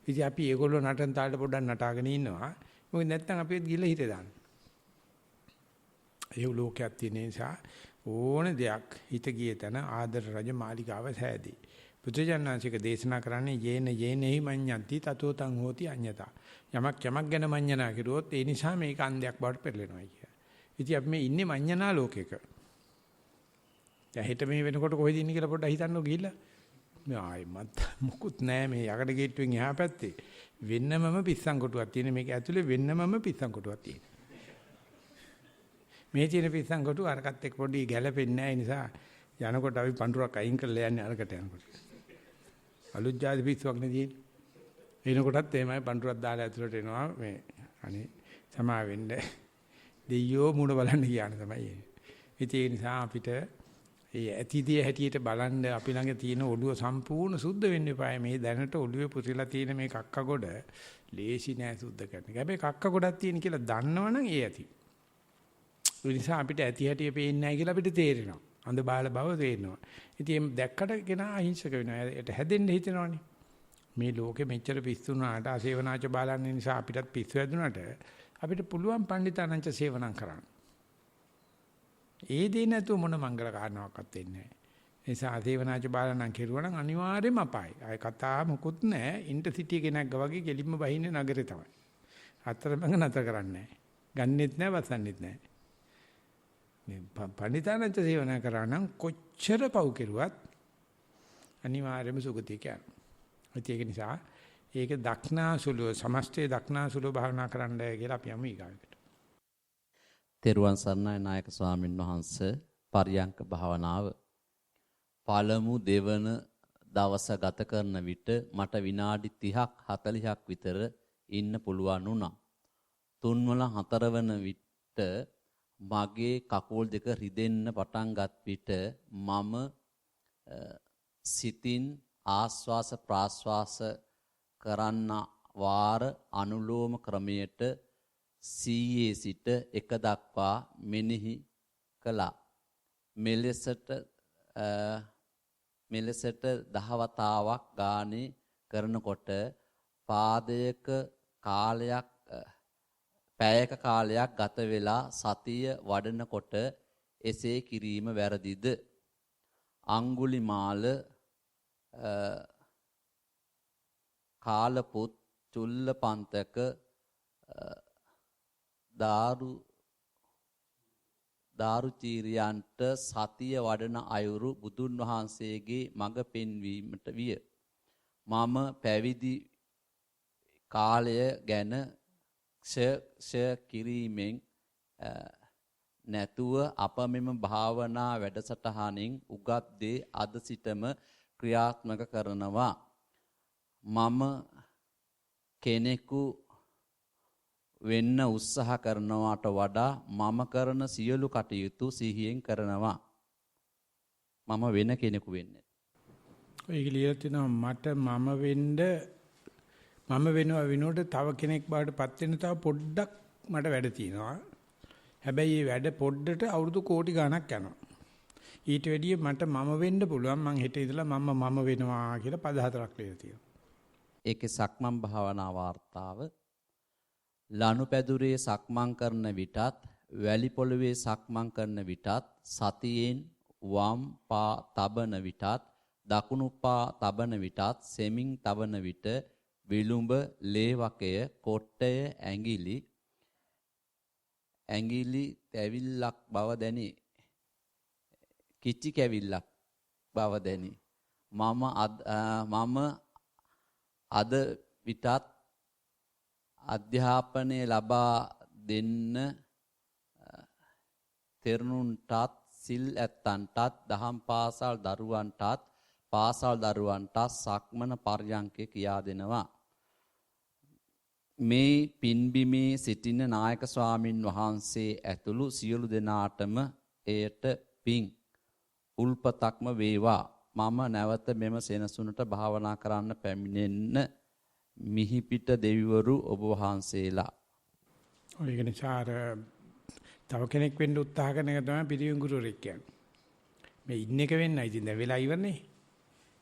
ඉතින් අපි ඒගොල්ලෝ නටන තාලට පොඩ්ඩක් නටාගෙන ඉන්නවා. මොකද නැත්තම් අපිත් ගිල හිතේ දාන්න. ඒ ලෝකයක් තියෙන නිසා ඕන දෙයක් හිත ගිය තැන ආදර රජ මාලිගාව සෑදී. බුදුජානනාංශික දේශනා කරන්නේ යේනෙහි මඤ්ඤන්ති තතෝ තං හෝති අඤ්ඤතා. යමක් ගැන මඤ්ඤණා කරුවොත් ඒ නිසා මේක අන්දයක් බවට පෙරලෙනවා කිය. ඉතින් අපි මේ ඉන්නේ මඤ්ඤණා ලෝකෙක. දැන් හිත මේ වෙනකොට කොහෙද ඉන්නේ කියලා පොඩ්ඩක් හිතන්නකො ගිහිල්ලා. මේ ආයෙමත් මුකුත් නැහැ මේ යකඩ ගේට්ටුවෙන් එහා පැත්තේ වෙන්නමම පිස්සන් කොටුවක් තියෙන මේක ඇතුලේ වෙන්නමම පිස්සන් කොටුවක් තියෙන මේ තියෙන පිස්සන් කොටුව අරකට එක්ක පොඩි ගැළපෙන්නේ නැහැ නිසා යනකොට අපි පඳුරක් අයින් කරලා යන්නේ අරකට යනකොට අලුත් ජාති පිස්සුවක් නෙදී එනකොටත් එහෙමයි පඳුරක් දාලා ඇතුලට එනවා මේ අනේ සමා වෙන්න දෙයියෝ මුණ බලන්න කියන තමයි ඒ නිසා අපිට ඒ ඇතිදී හැටියට බලන්න අපි ළඟ තියෙන ඔළුව සම්පූර්ණ සුද්ධ වෙන්න එපා. මේ දැනට ඔළුවේ පුතිලා තියෙන මේ කක්ක ගොඩ ලේසි නෑ සුද්ධ කරන්න. හැබැයි කක්ක ගොඩක් තියෙන කියලා දන්නවනම් ඒ ඇති. ඒ නිසා අපිට ඇති හැටිය පේන්නේ නැහැ කියලා අපිට තේරෙනවා. අඳ බාල බව තේරෙනවා. ඉතින් මේ දැක්කට කෙනා අහිංසක වෙනවා. ඒට හැදෙන්න හිතෙනවනේ. මේ ලෝකෙ මෙච්චර පිස්සුනාට අසේවනාච බාලන්නේ නිසා අපිටත් පිස්සු හැදුනට අපිට පුළුවන් පඬිතානංච සේවනම් කරන්න. ඒ දේ නැතුව මොන මංගල කාරණාවක්වත් වෙන්නේ නැහැ. ඒ නිසා ආදේවනාච බාලනම් කෙරුවා නම් අනිවාර්යයෙන්ම අපායි. ආය කතා මොකුත් නැහැ. ඉන්ටර්සිටි කෙනෙක් වගේ ගෙලින්ම බහින්නේ නගරේ තමයි. අතරමඟ නැතර කරන්නේ නැහැ. ගන්නෙත් නැහැ වසන්නෙත් නැහැ. මේ පණිතානන්ත සේවනා කරා නම් කොච්චර පව් කෙරුවත් අනිවාර්යයෙන්ම සුගතිය යනවා. ඒක නිසා ඒක දක්නාසුලව සමස්තයේ දක්නාසුලව භාවනා කරන්න කියලා අපි යමු ඊගාවට. තෙරුවන් සරණයි නායක ස්වාමින් වහන්සේ පර්යංක භාවනාව පළමු දෙවන දවස ගත කරන විට මට විනාඩි 30ක් 40ක් විතර ඉන්න පුළුවන් වුණා. 3 වල 4 වන විට මගේ කකුල් දෙක රිදෙන්න පටන් ගත් විට මම සිතින් ආස්වාස ප්‍රාස්වාස කරන්න වාර අනුලෝම ක්‍රමයට සීයේ සිට 1 දක්වා මෙනෙහි කළා. මෙලෙසට 10 වතාවක් ගානේ කරනකොට පාදයක කාලයක් පැයක කාලයක් ගත වෙලා සතිය වඩනකොට එසේ කිරීම වැරදිද? අඟුලිමාල කාලපුත් චුල්ලපන්තක දාරුචීරියන්ට සතිය වඩන අයුරු බුදුන් වහන්සේගේ මඟ පෙන්වීමට විය. මම පැවිදි කාලය ගැන ක්ෂය කිරීමෙන් නැතුව අප මෙම භාවනා වැඩසටහනින් උගත් දේ අද සිටම ක්‍රියාත්මක කරනවා. මම කෙනෙකු වෙන්න උත්සාහ කරනවාට වඩා මම කරන සියලු කටයුතු සිහියෙන් කරනවා. මම වෙන කෙනෙකු වෙන්නේ. ඒක ලියලා තිනවා මට මම වෙනවා වෙනකොට තව කෙනෙක් බවට පත් වෙන තව පොඩ්ඩක් මට වැඩ තියෙනවා. හැබැයි මේ වැඩ පොඩ්ඩට අවුරුදු කෝටි ගණක් යනවා. ඊට වැඩිය මට මම වෙන්න පුළුවන් මං හෙට ඉඳලා මම වෙනවා කියලා පද 4ක් ලියලා තියෙනවා. ඒකේ සක්මන් භාවනා වාර්තාව ලනුපැදුරේ සක්මන් කරන විටත් වැලි පොළවේ සක්මන් කරන විටත් සතියෙන් වම් පා තබන විටත් දකුණු පා තබන විටත් සෙමින් තබන විට විලුඹ ලේ වකය කොට්ටය ඇඟිලි තැවිල්ලක් බව දැනේ. කිචි කැවිල්ලක් බව දැනේ. මම අද විටත් අධ්‍යාපනය ලබා දෙන්න තෙරණුන්ටත් සිල් ඇත්තන්ටත් දහම් පාසල් දරුවන්ටත් සක්මන පර්යංකේ කියා දෙනවා. මේ පින්බිමේ සිටින නායක ස්වාමින් වහන්සේ ඇතුළු සියලු දෙනාටම එයට පිං උල්පතක්ම වේවා. මම නැවත මෙම සෙනසුනට භාවනා කරන්න පැමිණෙන්න මිහිපිට දෙවිවරු ඔබ වහන්සේලා. ඒක නිසා තව කෙනෙක් වෙන්න උත්සාහ කරන එක තමයි පිරිවෙන් ගුරුවරයෙක් කියන්නේ. මේ ඉන්න එක වෙන්නයි ඉතින් දැන් වෙලා ඉවරනේ.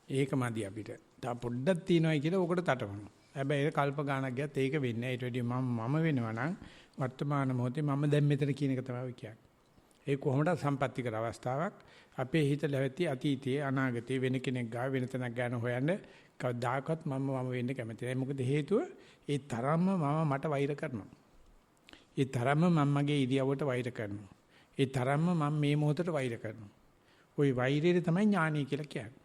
ඒක මදි අපිට. තව පොඩ්ඩක් තියනවායි කියලා ඔකට තටමනවා. හැබැයි ඒක කල්ප ගානක් ගියත් ඒක වෙන්නේ නැහැ. ඊට වැඩිය මම වෙනවා නම් වර්තමාන මොහොතේ මම දැන් මෙතන කියන එක තමයි කියන්නේ. ඒ කොහොමද සම්පත්‍තිකර අවස්ථාවක් අපේ හිත ලැබෙති අතීතයේ අනාගතයේ වෙන කෙනෙක් ගාව වෙන තැනක් ගන්න හොයන්න කවදාකවත් මම වෙන්න කැමති නැහැ. මොකද හේතුව ඒ තරම්ම මට වෛර කරනවා. ඒ තරම්ම මම මගේ ඉරියව්වට වෛර කරනවා. ඒ තරම්ම මම මේ මොහොතට වෛර කරනවා. ওই වෛරය තමයි ඥානය කියලා කියන්නේ.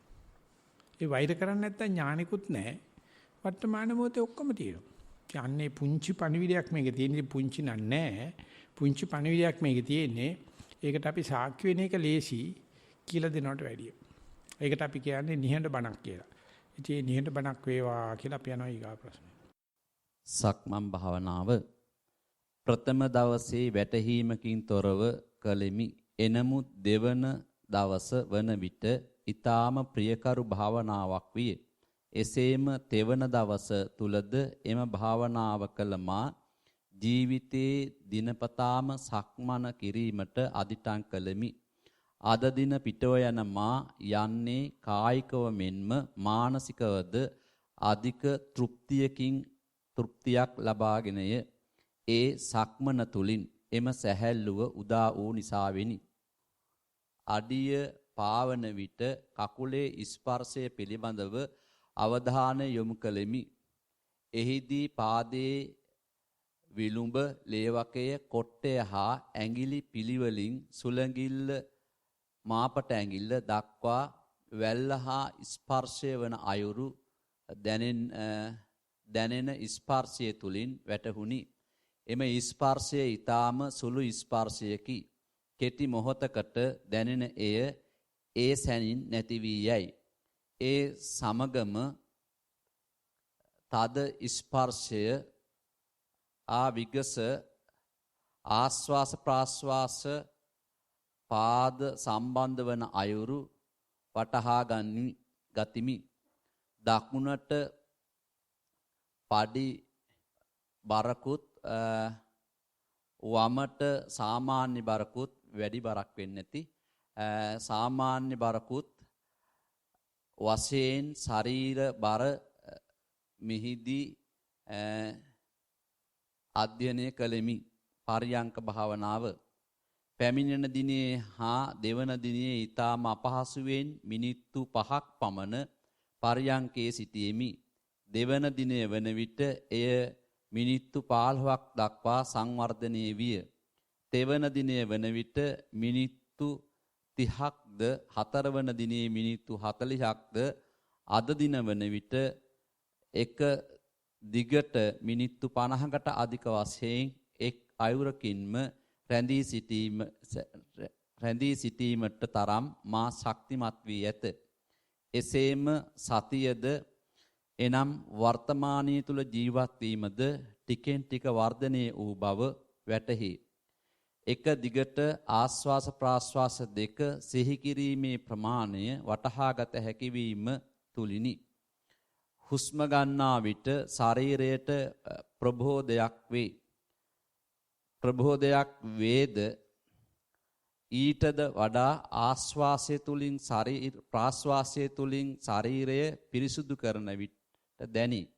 ඒ වෛර කරන්නේ නැත්තම් ඥානිකුත් නැහැ. වර්තමාන මොහොතේ ඔක්කොම තියෙනවා. කියන්නේ පුංචි පණිවිඩයක් මේකේ තියෙන්නේ පුංචි නෑ. පුංචි පණිවිඩයක් මේකේ තියෙන්නේ. ඒකට අපි සාක්ෂි වෙන එක ලේසි කියලා දෙනවට වැඩිය. ඒකට අපි කියන්නේ නිහඬ බණක් කියලා. ඉතින් නිහඬ බණක් වේවා කියලා අපි යනවා ඊගා ප්‍රශ්නේ. සක්මන් භාවනාව ප්‍රථම දවසේ වැටහීමකින් තොරව කළෙමි. එනමුත් දෙවන දවස වන විට ඊටාම ප්‍රියකරු භාවනාවක් විය. එසේම තෙවන දවස තුලද එම භාවනාව කළ මා ජීවිතයේ දිනපතාම සක්මන කිරීමට අදිටන් කළෙමි. අද දින පිටව යන මා යන්නේ කායිකව මෙන්ම මානසිකවද අධික තෘප්තියක් ලබාගෙනය. ඒ සක්මන තුලින් එම සැහැල්ලුව උදා වූ නිසාවෙනි. අඩිය පාවන විට කකුලේ ස්පර්ශය පිළිබඳව අවධානය යොමු කළෙමි. එහිදී පාදයේ විලුඹ ලේවකය කොට්ටය හා ඇඟිලි පිළිවෙලින් සුළඟිල්ල මාපට ඇඟිල්ල දක්වා වැල්ල හා ස්පර්ශය වන අයුරු දැනෙන ස්පර්ශය තුලින් වැටහුණි. එම ස්පර්ශය ඊටාම සුළු ස්පර්ශයකි. කෙටි මොහොතකට දැනෙන එය ඒ සැනින් නැති වී යයි. ඒ සමගම තද ස්පර්ශය විගස ආස්වාස ප්‍රාස්වාස පාද සම්බන්ධ වන අයුරු වටහා ගතිමි. දකුණට පඩි බරකුත් වමට සාමාන්‍ය බරකුත් වැඩි බරක් වෙන්නේ නැති සාමාන්‍ය බරකුත් වශයෙන් ශරීර බර මිහිදී අධ්‍යයනය කළෙමි. පරියංක භාවනාව පැමිණෙන දිනේ හා දෙවන දිනේ ඊටම අපහසුවෙන් මිනිත්තු 5ක් පමණ පරියංකේ සිටියෙමි. දෙවන දිනේ වන විට එය මිනිත්තු 15ක් දක්වා සංවර්ධනය විය. තෙවන දිනේ වන විට මිනිත්තු 30ක්ද හතරවන දිනේ මිනිත්තු 40ක්ද අද දින වන විට එක දිගට මිනිත්තු 50කට අධික වශයෙන් එක් අයුරකින්ම රැඳී සිටීමට තරම් මා ශක්තිමත් වී ඇත. එසේම සතියද එනම් වර්තමානයේ තුල ජීවත් වීමද ටිකෙන් ටික වර්ධනය වූ බව වැටහි. එක දිගට ආස්වාස ප්‍රාස්වාස දෙක සිහි කිරීමේ ප්‍රමාණය වටහාගත හැකි වීම තුලිනි. හුස්ම ගන්නා විට ශරීරයට ප්‍රබෝධයක් වේ. ප්‍රබෝධයක් වේද ඊටද වඩා ආස්වාසය තුලින් ප්‍රාස්වාසය තුලින් ශරීරය පිරිසුදු කරන විට දැනි.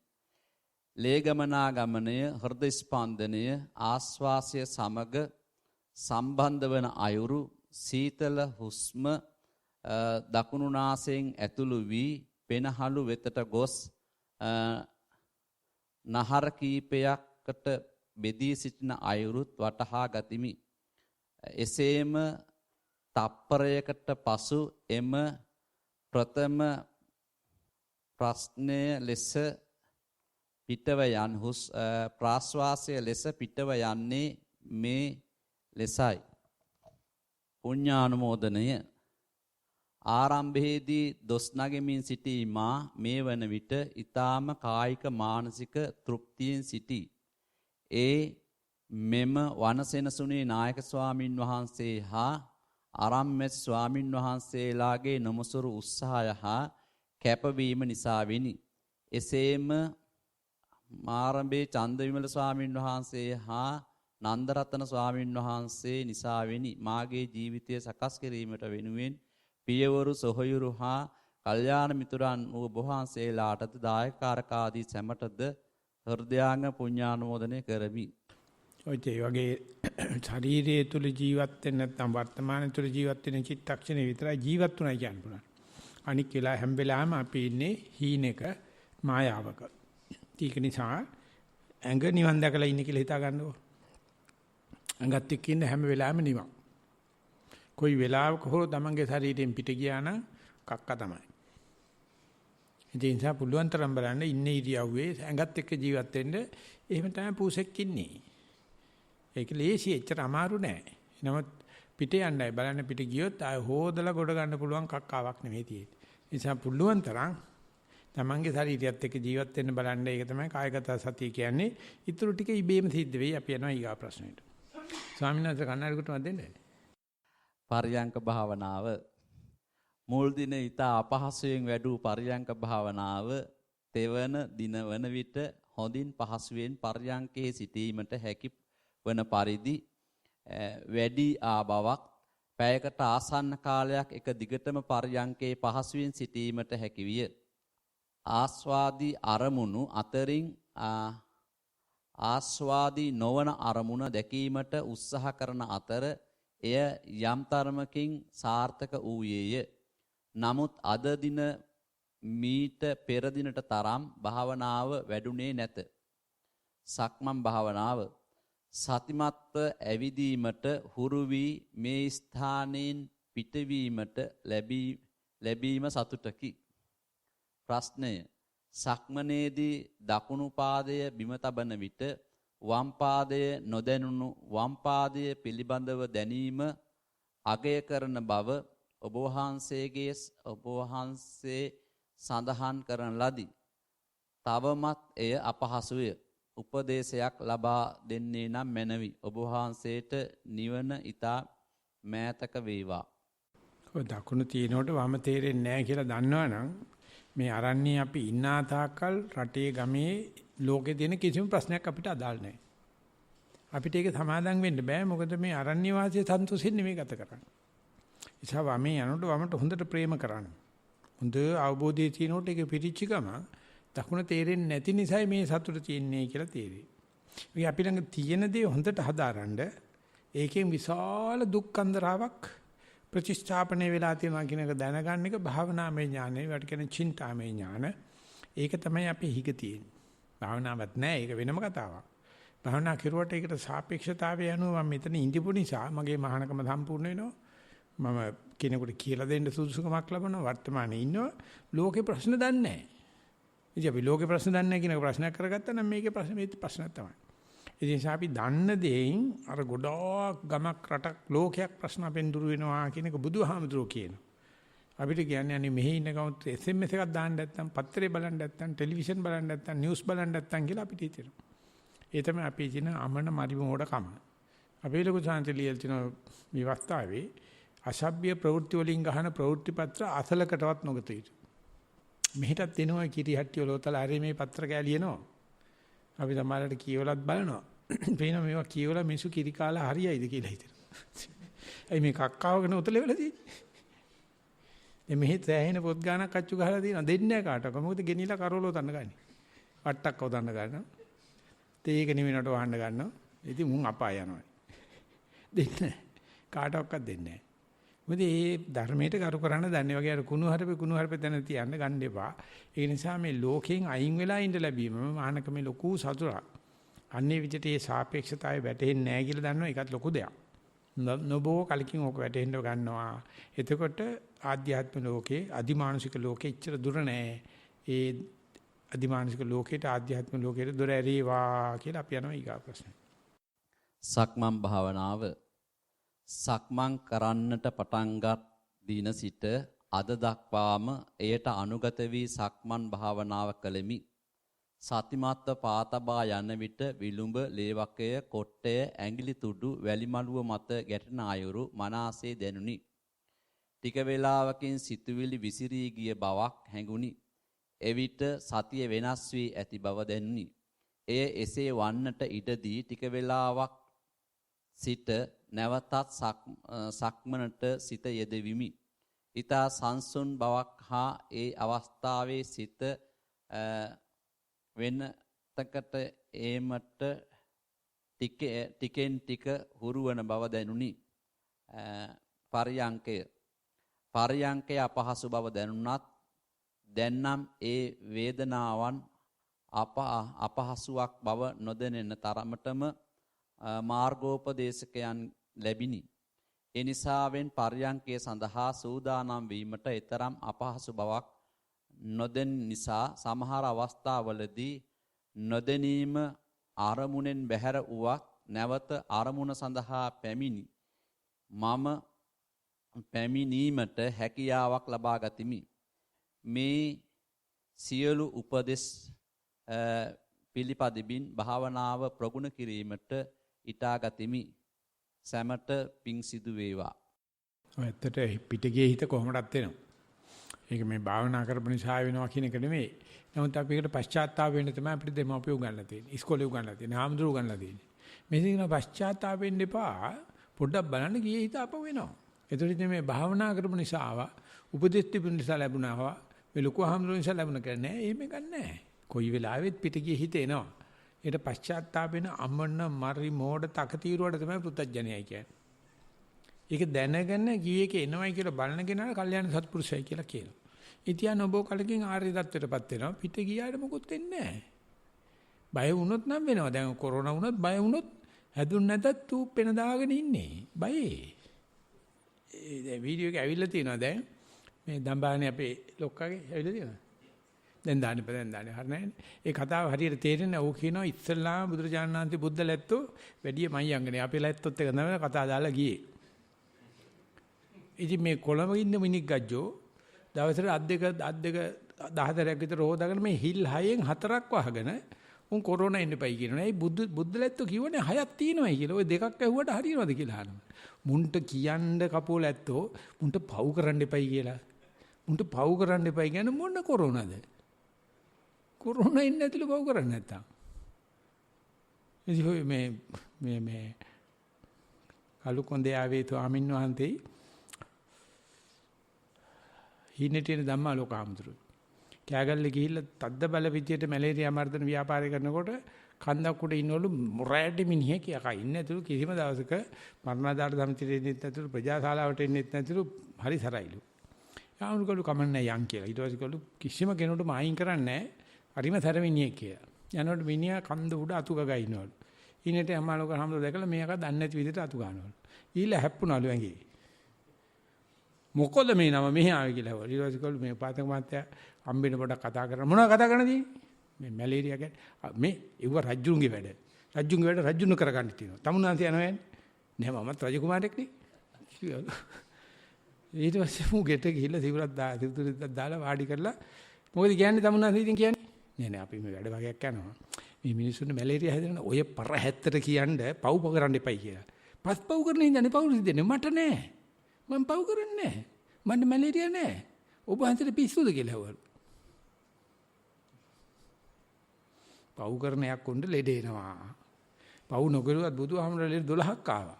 ලේ ගමනාගමනය හෘද ස්පන්දනය ආස්වාසය සමග සම්බන්ධ වන අයුරු සීතල හුස්ම දකුණු නාසයෙන් ඇතුළු වී පෙනහළු වෙතට ගොස් නහර කීපයකට බෙදී සිටින අයුරුත් වටහා ගතිමි. එසේම තප්පරයකට පසු එම ප්‍රථම ප්‍රශ්නය ලෙස පිටව යන ප්‍රාශ්වාසය ලෙස පිටව යන්නේ මේ ලෙසයි. පුඤ්ඤානුමෝදනය ආරම්භයේදී දොස් නගමින් සිටීමා මේ වන විට ඊ타ම කායික මානසික තෘප්තියෙන් සිටී. ඒ මෙම වනසෙනසුනේ නායක ස්වාමින් වහන්සේ හා ආරම්මෙත් ස්වාමින් වහන්සේලාගේ නොමසුරු උත්සාහය හා කැපවීම නිසා වෙනි. එසේම මාරඹේ චන්දවිමල ස්වාමින් වහන්සේ හා නන්දරතන ස්වාමින් වහන්සේ නිසා වෙනි. මාගේ ජීවිතය සකස් කිරීමට වෙනුවෙන් පියවරු සොහොයුරු හා කල්යාණ මිතුරන් වූ වහන්සේලාටද දායකාරකාදී සැමටද හෘදයාංග පුඤ්ඤානුමෝදනය කරමි. ඔය වගේ ශරීරයේ තුල ජීවත් වෙන්න නැත්නම් වර්තමානයේ තුල ජීවත් වෙන චිත්තක්ෂණේ විතරයි ජීවත් වුණා කියන්න පුළුවන්. අනික් වෙලා හැම වෙලාවෙම අපි ඉන්නේ හීනෙක මායාවක. ඒක නිසා ඇඟ නිවන් දැකලා ඉන්නේ කියලා හිතා ගන්නකො. ඇඟත් එක්ක ඉන්න හැම වෙලාවෙම නිවන්. කොයි වෙලාවක හෝ තමන්ගේ ශරීරයෙන් පිට ගියා නම් කක්ක තමයි. ඒ නිසා පුළුවන් තරම් බලන්න ඉන්නේ ඉරියව්වේ ඇඟත් එක්ක ජීවත් වෙන්න. එහෙම තමයි පූසෙක් ඉන්නේ. ඒක ලේසි එච්චර අමාරු නෑ. නමුත් පිට යන්නයි බලන්න පිට ගියොත් ආය හොදලා ගොඩ ගන්න පුළුවන් කක්කාවක් නෙවෙයි තියෙන්නේ. ඒ නිසා පුළුවන් තරම් තමන්ගේ ශරීරයත් එක්ක ජීවත් වෙන්න බලන්න. ඒක තමයි කායගත සතිය කියන්නේ. ඊටු ටික ඉබේම සිද්ධ වෙයි. අපි යනවා ඊගා ප්‍රශ්නෙට. ස්වාමීන් වහන්සේ කන්නාඩිකට මම දෙන්නේ. පරියංක භාවනාව මුල් දින ඊට අපහසුයෙන් වැඩූ පරියංක භාවනාව තෙවන දින වන විට හොඳින් පහසුවෙන් පරියංකේ සිටීමට හැකි වන පරිදි වැඩි ආබවක් පැයකට ආසන්න කාලයක් එක දිගටම පරියංකේ පහසුවෙන් සිටීමට හැකි විය. ආස්වාදී අරමුණු අතරින් ආස්වාදී නොවන අරමුණ දැකීමට උත්සාහ කරන අතර එය යම් තරමකින් සාර්ථක වූයේය. නමුත් අද දින මීට පෙර දිනට තරම් භාවනාව වැඩුණේ නැත. සක්මන් භාවනාව සතිමත්ව ඇවිදීමට හුරු වී මේ ස්ථානයෙන් පිටවීමට ලැබීම සතුටකි. ප්‍රශ්නය සක්මනේදී දකුණු පාදය බිම තබන විට වම් පාදය නොදැනුණු වම් පාදය පිළිබඳව දැනීම අගය කරන බව ඔබ වහන්සේ සඳහන් කරන ලදී. තවමත් එය අපහසුය. උපදේශයක් ලබා දෙන්නේ නම් මැනවි. ඔබ වහන්සේට නිවන ඊතා මෑතක වේවා. ඔය දකුණු තියෙනකොට වම තේරෙන්නේ නැහැ කියලා දන්නවනම් මේ අරන්නේ අපි ඉන්න තාක්කල් රටේ ගමේ ලෝකේ තියෙන කිසිම ප්‍රශ්නයක් අපිට අදාළ නැහැ. අපිට ඒක සමාදම් වෙන්න බෑ මොකද මේ අරණ්‍ය වාසයේ සන්තෝෂෙන් නෙමෙයි ගත කරන්නේ. ඒසා වමේ යනකොට වමට හොඳට ප්‍රේම කරන්න. හොඳ අවබෝධය තියෙනකොට ඒක පිරිච්ච ගම දකුණ තේරෙන්නේ නැති නිසායි මේ සතුට තියෙන්නේ කියලා තේරෙයි. මේ අපි ළඟ තියෙන දේ හොඳට හදාරන්න ඒකෙන් විශාල දුක් අන්දරාවක් ප්‍රතිස්ථාපනය වෙලා තියෙනවා කියන එක දැනගන්න එක භාවනාමය ඥානය. ඒකට කියන චින්තාමය ඥාන. ඒක තමයි අපි හිග තියෙන්නේ. භාවනාවක් නැහැ ඒක වෙනම කතාවක්. භාවනා කරුවට ඒකට සාපේක්ෂතාවය යනවා මම මෙතන ඉඳපු නිසා මගේ මහානකම සම්පූර්ණ වෙනවා. මම කෙනෙකුට කියලා දෙන්න සුදුසුකමක් ලබනවා වර්තමානයේ ඉන්නවා. ලෝකේ ප්‍රශ්න දන්නේ නැහැ. ඉතින් අපි ලෝකේ ප්‍රශ්න දන්නේ නැහැ කියන ප්‍රශ්නයක් කරගත්තා නම් මේකේ ප්‍රශ්න තමයි. ඒ නිසා අපි දන්න දේෙන් අර ගොඩක් ගමක් රටක් ලෝකයක් ප්‍රශ්න අපෙන් දුර වෙනවා කියන එක බුදුහාමුදුරුවෝ කියනවා. අපිට කියන්නේ අනේ මෙහි ඉන්න කවුත් SMS එකක් දාන්න නැත්නම් පත්තරේ බලන්න නැත්නම් ටෙලිවිෂන් බලන්න නැත්නම් නිවුස් බලන්න නැත්නම් කියලා අපිට හිතෙනවා. ඒ තමයි අපි කියන අමන මරි මොඩකම. අපේ ලොකු සාන්තිලියල් තියෙන විවස්ථාවේ අසභ්‍ය ප්‍රවෘත්ති වලින් ගහන ප්‍රවෘත්ති පත්‍ර අසලකටවත් නොගත යුතු. මෙහෙටත් එනවා කිරිහට්ටිය වලතල හරි මේ පත්‍ර කෑලියනවා. අපි සමහරවිට කියවලත් බලනවා. පේන මේවා කියවලා මිසු කිරි කාලා හරියයිද කියලා හිතෙනවා. අයි මේ කක්කාවගෙන උතලෙවල තියෙන්නේ. මේ මෙහෙත් ඇහෙන පොත් ගානක් අච්චු ගහලා තියෙනවා දෙන්නේ නැහැ කාටවත්. මොකද ගෙනිලා කරවලෝ තන්න ගන්නේ. වට්ටක් වදන්න ගන්නවා. තේක නිවෙනට වහන්න ගන්නවා. ඉතින් මුන් අපාය යනවා. දෙන්නේ කාටවත් දෙන්නේ නැහැ. මොකද මේ ධර්මයට කරු කරන්න දන්නේ වගේ අර කුණු හරපේ දැන තියන්න ගන්න එපා. ඒ නිසා මේ ලෝකයෙන් අයින් වෙලා ඉඳ ලැබීම මහානකමේ ලොකු සතුටක්. අන්නේ විදිහට මේ සාපේක්ෂතාවය වැටෙන්නේ නැහැ කියලා දන්නවා ඒකත් ලොකු දෙයක්. නොබෝ කලකින් ඕක වැටෙන්න ගන්නවා. එතකොට ආධ්‍යාත්ම ලෝකේ අදිමානුෂික ලෝකේ ඉච්චර දුර නැහැ. ඒ අදිමානුෂික ලෝකේට ආධ්‍යාත්ම ලෝකේට දොර ඇරීවා කියලා අපි යනවා ඊගා ප්‍රශ්නේ. සක්මන් භාවනාව සක්මන් කරන්නට පටන්ගත් දින සිට අද දක්වාම එයට අනුගත වී සක්මන් භාවනාව කළෙමි. සතිමත්ව පාතබා යන විට විලුඹ, ලේවකය, කොට්ටය, ඇඟිලි තුඩු, වැලිමලුව මත ගැටෙන අයුරු මනාසේ දැනුනි. ටික වේලාවකින් සිතුවිලි විසිරී ගිය බවක් හැඟුනි. එවිට සතිය වෙනස් වී ඇති බව දැනුනි. එය එසේ වන්නට ඉඩදී ටික වේලාවක් සිට නැවතත් සක්මනට සිත යෙදවිමි. ඊතා සංසුන් බවක් හා ඒ අවස්ථාවේ සිත වෙනතකට ඒමට ටිකෙන් ටික හුරුවන බව දැනුනි. පරියංකය අපහසු බව දැනුණත් දැන්නම් ඒ වේදනාවන් අපහසුවක් බව නොදැනෙන තරමටම මාර්ගෝපදේශකයන් ලැබිනි. ඒ නිසාවෙන් පර්යංකය සඳහා සූදානම් වීමට ඊතරම් අපහසු බවක් නොදෙන නිසා සමහර අවස්ථාවලදී නොදැනීම අරමුණෙන් බැහැර වුවත් නැවත අරමුණ සඳහා මම පැමිණීමට හැකියාවක් ලබා ගතිමි. මේ සියලු උපදෙස් පිළිපදිමින් භාවනාව ප්‍රගුණ කිරීමට ඊටා ගතිමි. සැමට පිං සිදු වේවා. ඇත්තට පිටගේ හිත කොහොමදත් වෙනවා. ඒක මේ භාවනා කරපු නිසා වෙනවා කියන එක නෙමෙයි. නමුත් අපි ඒකට පශ්චාත්තාප වෙන්න තමයි අපිට දෙමාපියෝ උගන්ලා තියෙන්නේ. ඉස්කෝලේ උගන්ලා තියෙන්නේ. ආම්දුරු උගන්ලා තියෙන්නේ. මේ දින පශ්චාත්තාප වෙන්න එපා. පොඩ්ඩක් බලන්න ගියේ හිත අප වෙනවා. ඒතකොට මේ භාවනා කරපු නිසා ආවා. උපදෙස් තිබුණ නිසා ලැබුණා ආවා. මේ ලොකු ආම්දුරු නිසා ලැබුණ කරන්නේ නැහැ. එහෙම ගන්නෑ. කොයි වෙලාවෙත් පිටගේ හිත එනවා. ඒකට පශ්චාත්තාප වෙන අමන මරි මෝඩ තකතිරුවට තමයි පුත්තජනයයි කියන්නේ. ඒක දැනගෙන ගියේක එනවයි කියලා බලන කෙනාට කල්යාණ සත්පුරුෂයයි කියලා කියනවා. ඉතින් ඔබෝ කලකින් ආර්ය தත්වයටපත් වෙනවා. පිට ගියාට මොකුත් වෙන්නේ නැහැ. බය වුණොත් නම් වෙනවා. දැන් කොරෝනා වුණොත් බය වුණොත් හැදුන් නැතත් ඌ පෙන දාගෙන ඉන්නේ. බයේ. ඒ වීඩියෝ එක ඇවිල්ලා තියෙනවා දැන්. මේ දම්බානේ අපේ ලොක්කාගේ ඇවිල්ලා තියෙනවා. දැන් දාන්නේ හරිය නැහැ. ඒ කතාව හරියට තේරෙන්නේ නැහැ. ඌ කියනවා ඉස්සල්ලාම බුදුරජාණන් වහන්සේ බුද්ධ ලැත්තෝ වැඩි මයි අංගනේ. අපේ ලැත්තොත් එක තමයි කතා දාලා ගියේ. ඉතින් මේ කොළඹ ඉන්න මිනික් ගජ්ජෝ දවසට අත් දෙක 14ක් විතර හොදාගෙන මේ හිල් 6න් 4ක් වහගෙන උන් කොරෝනා එන්න එපයි කියනවා. ඒ බුද්ධලැත්තෝ කියවනේ 6ක් තියෙනවායි කියලා. ওই දෙකක් ඇහුවට හරියනවද කියලා අහනවා. මුන්ට කියන්න කපෝල ඇත්තෝ මුන්ට පව් කරන්න එපයි කියලා. මුන්ට පව් කරන්න එපයි කියන්නේ මොන කොරෝනාද? කොරෝනා ඉන්නේ නැතිලු පව් කරන්නේ නැත්තම්. ඉතින් මේ කලු කොන්දේ ආවේ ස්වාමීන් වහන්සේ හිණේටින ධම්මාලෝකහාමුදුරුවෝ කෑගල්ලේ ගිහිල්ලා තද්ද බල විදියට මැලේරියා මර්ධන ව්‍යාපාරය කරනකොට කන්දක් උඩ ඉන්නවලු මොරෑඩ මිනිහෙක් යකා ඉන්නේ නැතුළු කිසිම දවසක මරණාසාර සමිතියේ ඉන්නෙත් නැතුළු ප්‍රජාශාලාවට ඉන්නෙත් නැතුළු හරි සරයිලු. යාමුණුකලු කමන්නේ යන් කියලා. ඊට පස්සේ කළු කිසිම කෙනෙකුට මායින් කරන්නේ නැහැ. හරිම සැර මිනිහෙක් කියලා. යනකොට මිනිහා කන්ද උඩ අතු ගගා ඉන්නවලු. ඉන්නට හැමලෝක හැමලෝ දැකලා මේක දන්නේ නැති විදිහට අතු ගන්නවලු. ඊළ හැප්පුණලු ඇඟේ. මොකද මේ නම මෙහි ආවේ කියලා හවල. ඊට පස්සේ කළු මේ පාතක මහත්තයා හම්බෙන්න පොඩක් කතා කරලා මොනවද කතා කරන්නේ? මේ මැලේරියා ගැන මේ ඒව රජුන්ගේ වැඩ. රජුන්ගේ වැඩ රජුන කරගන්න තියෙනවා. තමුන්නාන්සේ යනවා යන්නේ. නෑ මමත් රජකුමාරයෙක් නේ. ඊට පස්සේ මු ගෙට ගිහිල්ලා සිවුරක් දාලා වාඩි කරලා මොකද කියන්නේ තමුන්නාන්සේ ඉතින් කියන්නේ? නෑ නෑ අපි මේ වැඩ වගේක් යනවා. මේ මිනිස්සුන්ට මැලේරියා හැදෙන ඔය පර හැත්තට කියන්නේ පව් කරන්න එපයි කියලා. පව් කරන ඉඳන්නේ පව් දෙන්නේ මට නෑ. මම පව් කරන්නේ නෑ. මට මැලේරියා නෑ. ඔබ හන්සට පිස්සුද කියලා හවල්. පව් කරන යක් උණ්ඩ ලෙඩ එනවා. පව් නොකරුවත් බුදුහාමුදුරුවෝ ලෙඩ 12ක් ආවා.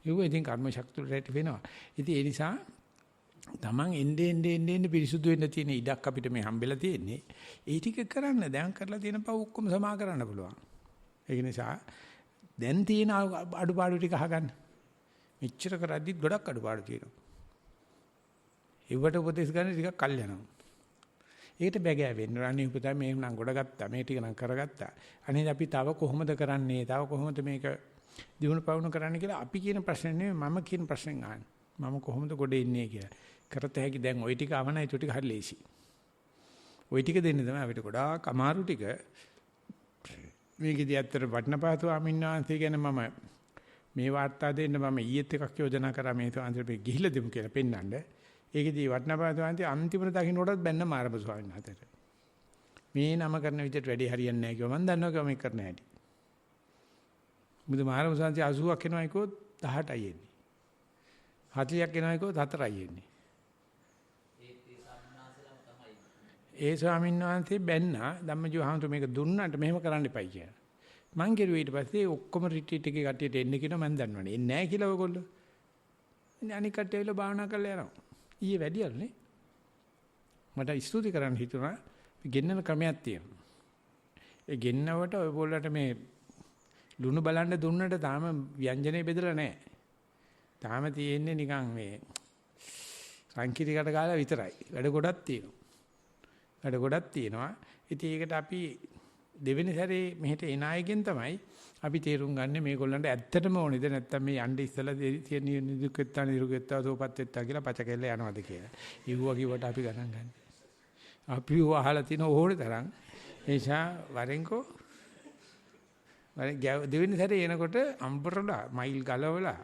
ඒව ඉතින් කර්ම ශක්තිය රැටි වෙනවා. ඉතින් ඒ නිසා තමන් එන්නේ පිරිසුදු වෙන්න තියෙන ඉඩක් අපිට මේ හම්බෙලා තියෙන්නේ. ඒ ටික කරන්න දැන් කරලා තියෙන පව් ඔක්කොම සමා කරන්න පුළුවන්. ඒක නිසා දැන් තියෙන අඩුපාඩු ටික අහගන්න. මෙච්චර කරද්දිත් ගොඩක් අඩුපාඩු තියෙනවා. ඒවට උපදෙස් ගන්න ටිකක් කල් යනවා. ඒකට බැගෑ වෙන්න අනේ උපතයි මේ නම් ගොඩ ගත්තා මේ ටික නම් කරගත්තා. අනේ අපි තව කොහොමද කරන්නේ? තව කොහොමද මේක දිනු පවුණු කරන්න කියලා අපි කියන ප්‍රශ්නේ නෙමෙයි මම කියන ප්‍රශ්නෙන් අහන්නේ. මම කොහොමද ගොඩ එන්නේ කියලා. කරත හැකි දැන් ওই ටික අවනයි ඒ ටික හරි ලේසි. ওই ටික දෙන්නේ තමයි අපිට ගොඩාක් අමාරු ටික. මේකෙදි ඇත්තට වටනපාතු ආමින්නාන්සේ ගැන මම මේ වාර්තා දෙන්න මම ඊයේත් එකක් යෝජනා කරා මේ අන්තිමට මේ ගිහිල්ලා දෙමු කියලා පෙන්නන්න. ඒකෙදි වටනපාතු ආන්ති අන්තිමට දකින්නකොටත් බැන්න මාරබ ස්වාමීන් වහන්සේට. මේ නම කරන විදිහට වැඩි හරියන්නේ නැහැ කිව්වා. මම දන්නවා කිව්වා මේක කරන්න හැටි. මුද මාරබ ස්වාමීන් 80ක් එනවා කිව්වොත් 18යි එන්නේ. 40ක් එනවා කිව්වොත් 4යි එන්නේ. ඒ ස්වාමීන් වහන්සේ බැන්නා ධම්මජීව හාමුදුර මේක දුන්නාට මෙහෙම කරන්න එපයි කියලා. මං කිරුවේ ඊට පස්සේ ඔක්කොම රිට්‍රීට් එකේ කට්ටියට එන්න කියනවා මම දන්නවනේ. එන්නේ නැහැ කියලා ඔයගොල්ලෝ. ඉතින් අනික කට්ටිය ඇවිල්ලා භාවනා කරලා යනවා. ඊයේ වැඩියල්නේ. මට ස්තුති කරන්න හිතුණා. ගෙන්නන ක්‍රමයක් තියෙනවා. ඒ ගෙන්නවට ඔයගොල්ලන්ට මේ ලුණු බලන්න දුන්නට තාම ව්‍යංජනේ බෙදලා නැහැ. තාම තියෙන්නේ නිකන් මේ සංකීර්ණකට ගාලා විතරයි. වැඩ ගොඩක් තියෙනවා. වැඩ ගොඩක් තියෙනවා. ඉතින් ඒකට අපි දෙවෙනි සැරේ මෙහෙට එන අයගෙන් තමයි අපි තේරුම් ගන්න මේගොල්ලන්ට ඇත්තටම ඕනේද නැත්නම් මේ යන්න ඉස්සලා නිදුක්කෙත්තා නිරුක්කෙත්තා සෝපත් වෙත්තා කියලා පචකෙල්ල යනවාද කියලා. ඉවුවා කිව්වට අපි ගණන් ගන්න. අපි අහලා තින ඕනේ තරම්. ඒ නිසා වරෙන්කෝ දෙවෙනි සැරේ එනකොට අම්බරලා මයිල් ගලවලා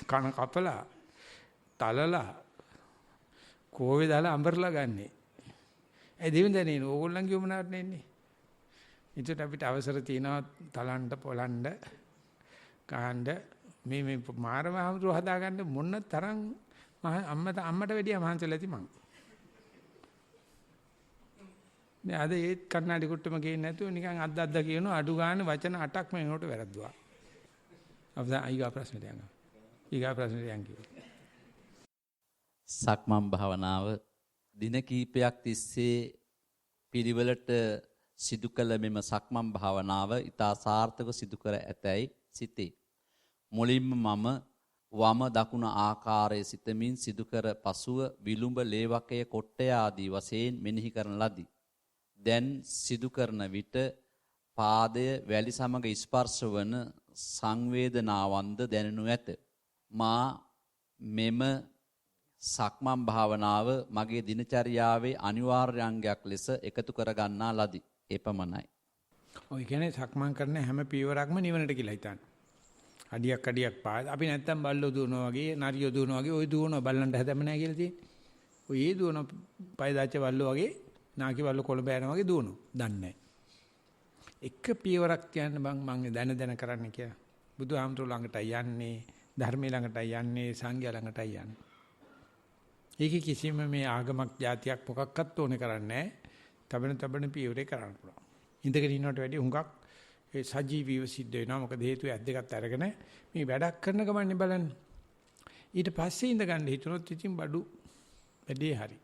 කන කපලා තලලා කෝවේ දාලා අම්බරලා ගන්නේ. ඒ දෙවෙනි දැනේ ඕගොල්ලන්ගේ උමනාවට නෙන්නේ. ඒකට අපිට අවසර තියෙනවා තලන්න පොලන්න ගහන්න මේ මාරමහමුතු හදාගන්න මොන තරම් අම්මට වැඩිය මහන්සිලා ඇති මං. මේ අද ඒත් කන්නාඩි කුට්ටම ගේන්නේ නැතුව නිකන් අද්ද කියනවා අඩු ගන්න වචන 8ක් මේකට වැරද්දුවා. අපි ඊගා ප්‍රශ්නෙට යනවා. ඊගා ප්‍රශ්නෙට යන් කිව්වා. සක්මන් භාවනාව දින කීපයක් තිස්සේ පිළිවෙලට සිදු කළ මෙම සක්මන් භාවනාව ඉතා සාර්ථකව සිදු කර ඇතැයි සිතේ. මුලින්ම මම වම දකුණ ආකාරයේ සිතමින් සිදු කර පසුව විලුඹ ලේවකය කොට්ටය ආදී වශයෙන් මෙනෙහි කරන ලදී. දැන් සිදු කරන විට පාදය වැලි සමග ස්පර්ශ වන සංවේදනාවන්ද දැනෙනු ඇත. මා මෙම සක්මන් භාවනාව මගේ දිනචර්යාවේ අනිවාර්ය අංගයක් ලෙස එකතු කර ගන්නා ලදී. එපමණයි. ඔය කියන්නේ සක්මන් කරන හැම පියවරක්ම නිවනට කියලා හිතන්න. අඩියක් පාද අපි නැත්තම් බල්ලෝ දුවනවා වගේ නරියෝ දුවනවා වගේ ඔය දුවනවා බල්ලන්ට හැදෙම නැහැ කියලා තියෙන්නේ. ඔය දුවන පය දාච්ච වල්ලෝ වගේ නාකි වල්ලෝ කොළඹ යනවා වගේ දුවනවා. දන්නේ නැහැ. එක පියවරක් කියන්න මම දැන කරන්න කියලා. බුදුහාමුදුරුවෝ ළඟටයි යන්නේ, ධර්මයේ ළඟටයි යන්නේ, සංඝයා ළඟටයි යන්නේ. ඒකේ කිසිම මේ ආගමක් જાතියක් මොකක්වත් ඕනේ කරන්නේ නැහැ. තබන පියවරේ කරන්න පුළුවන්. ඉඳගෙන ඉන්නවට වැඩිය හුඟක් ඒ සජීවීව සිද්ධ වෙනවා. මොකද හේතුව ඇස් දෙකත් අරගෙන මේ වැඩක් කරන ගමන්නේ බලන්න. ඊට පස්සේ ඉඳ ගන්න හිතුනොත් ඉතින් බඩු වැඩේ හරි.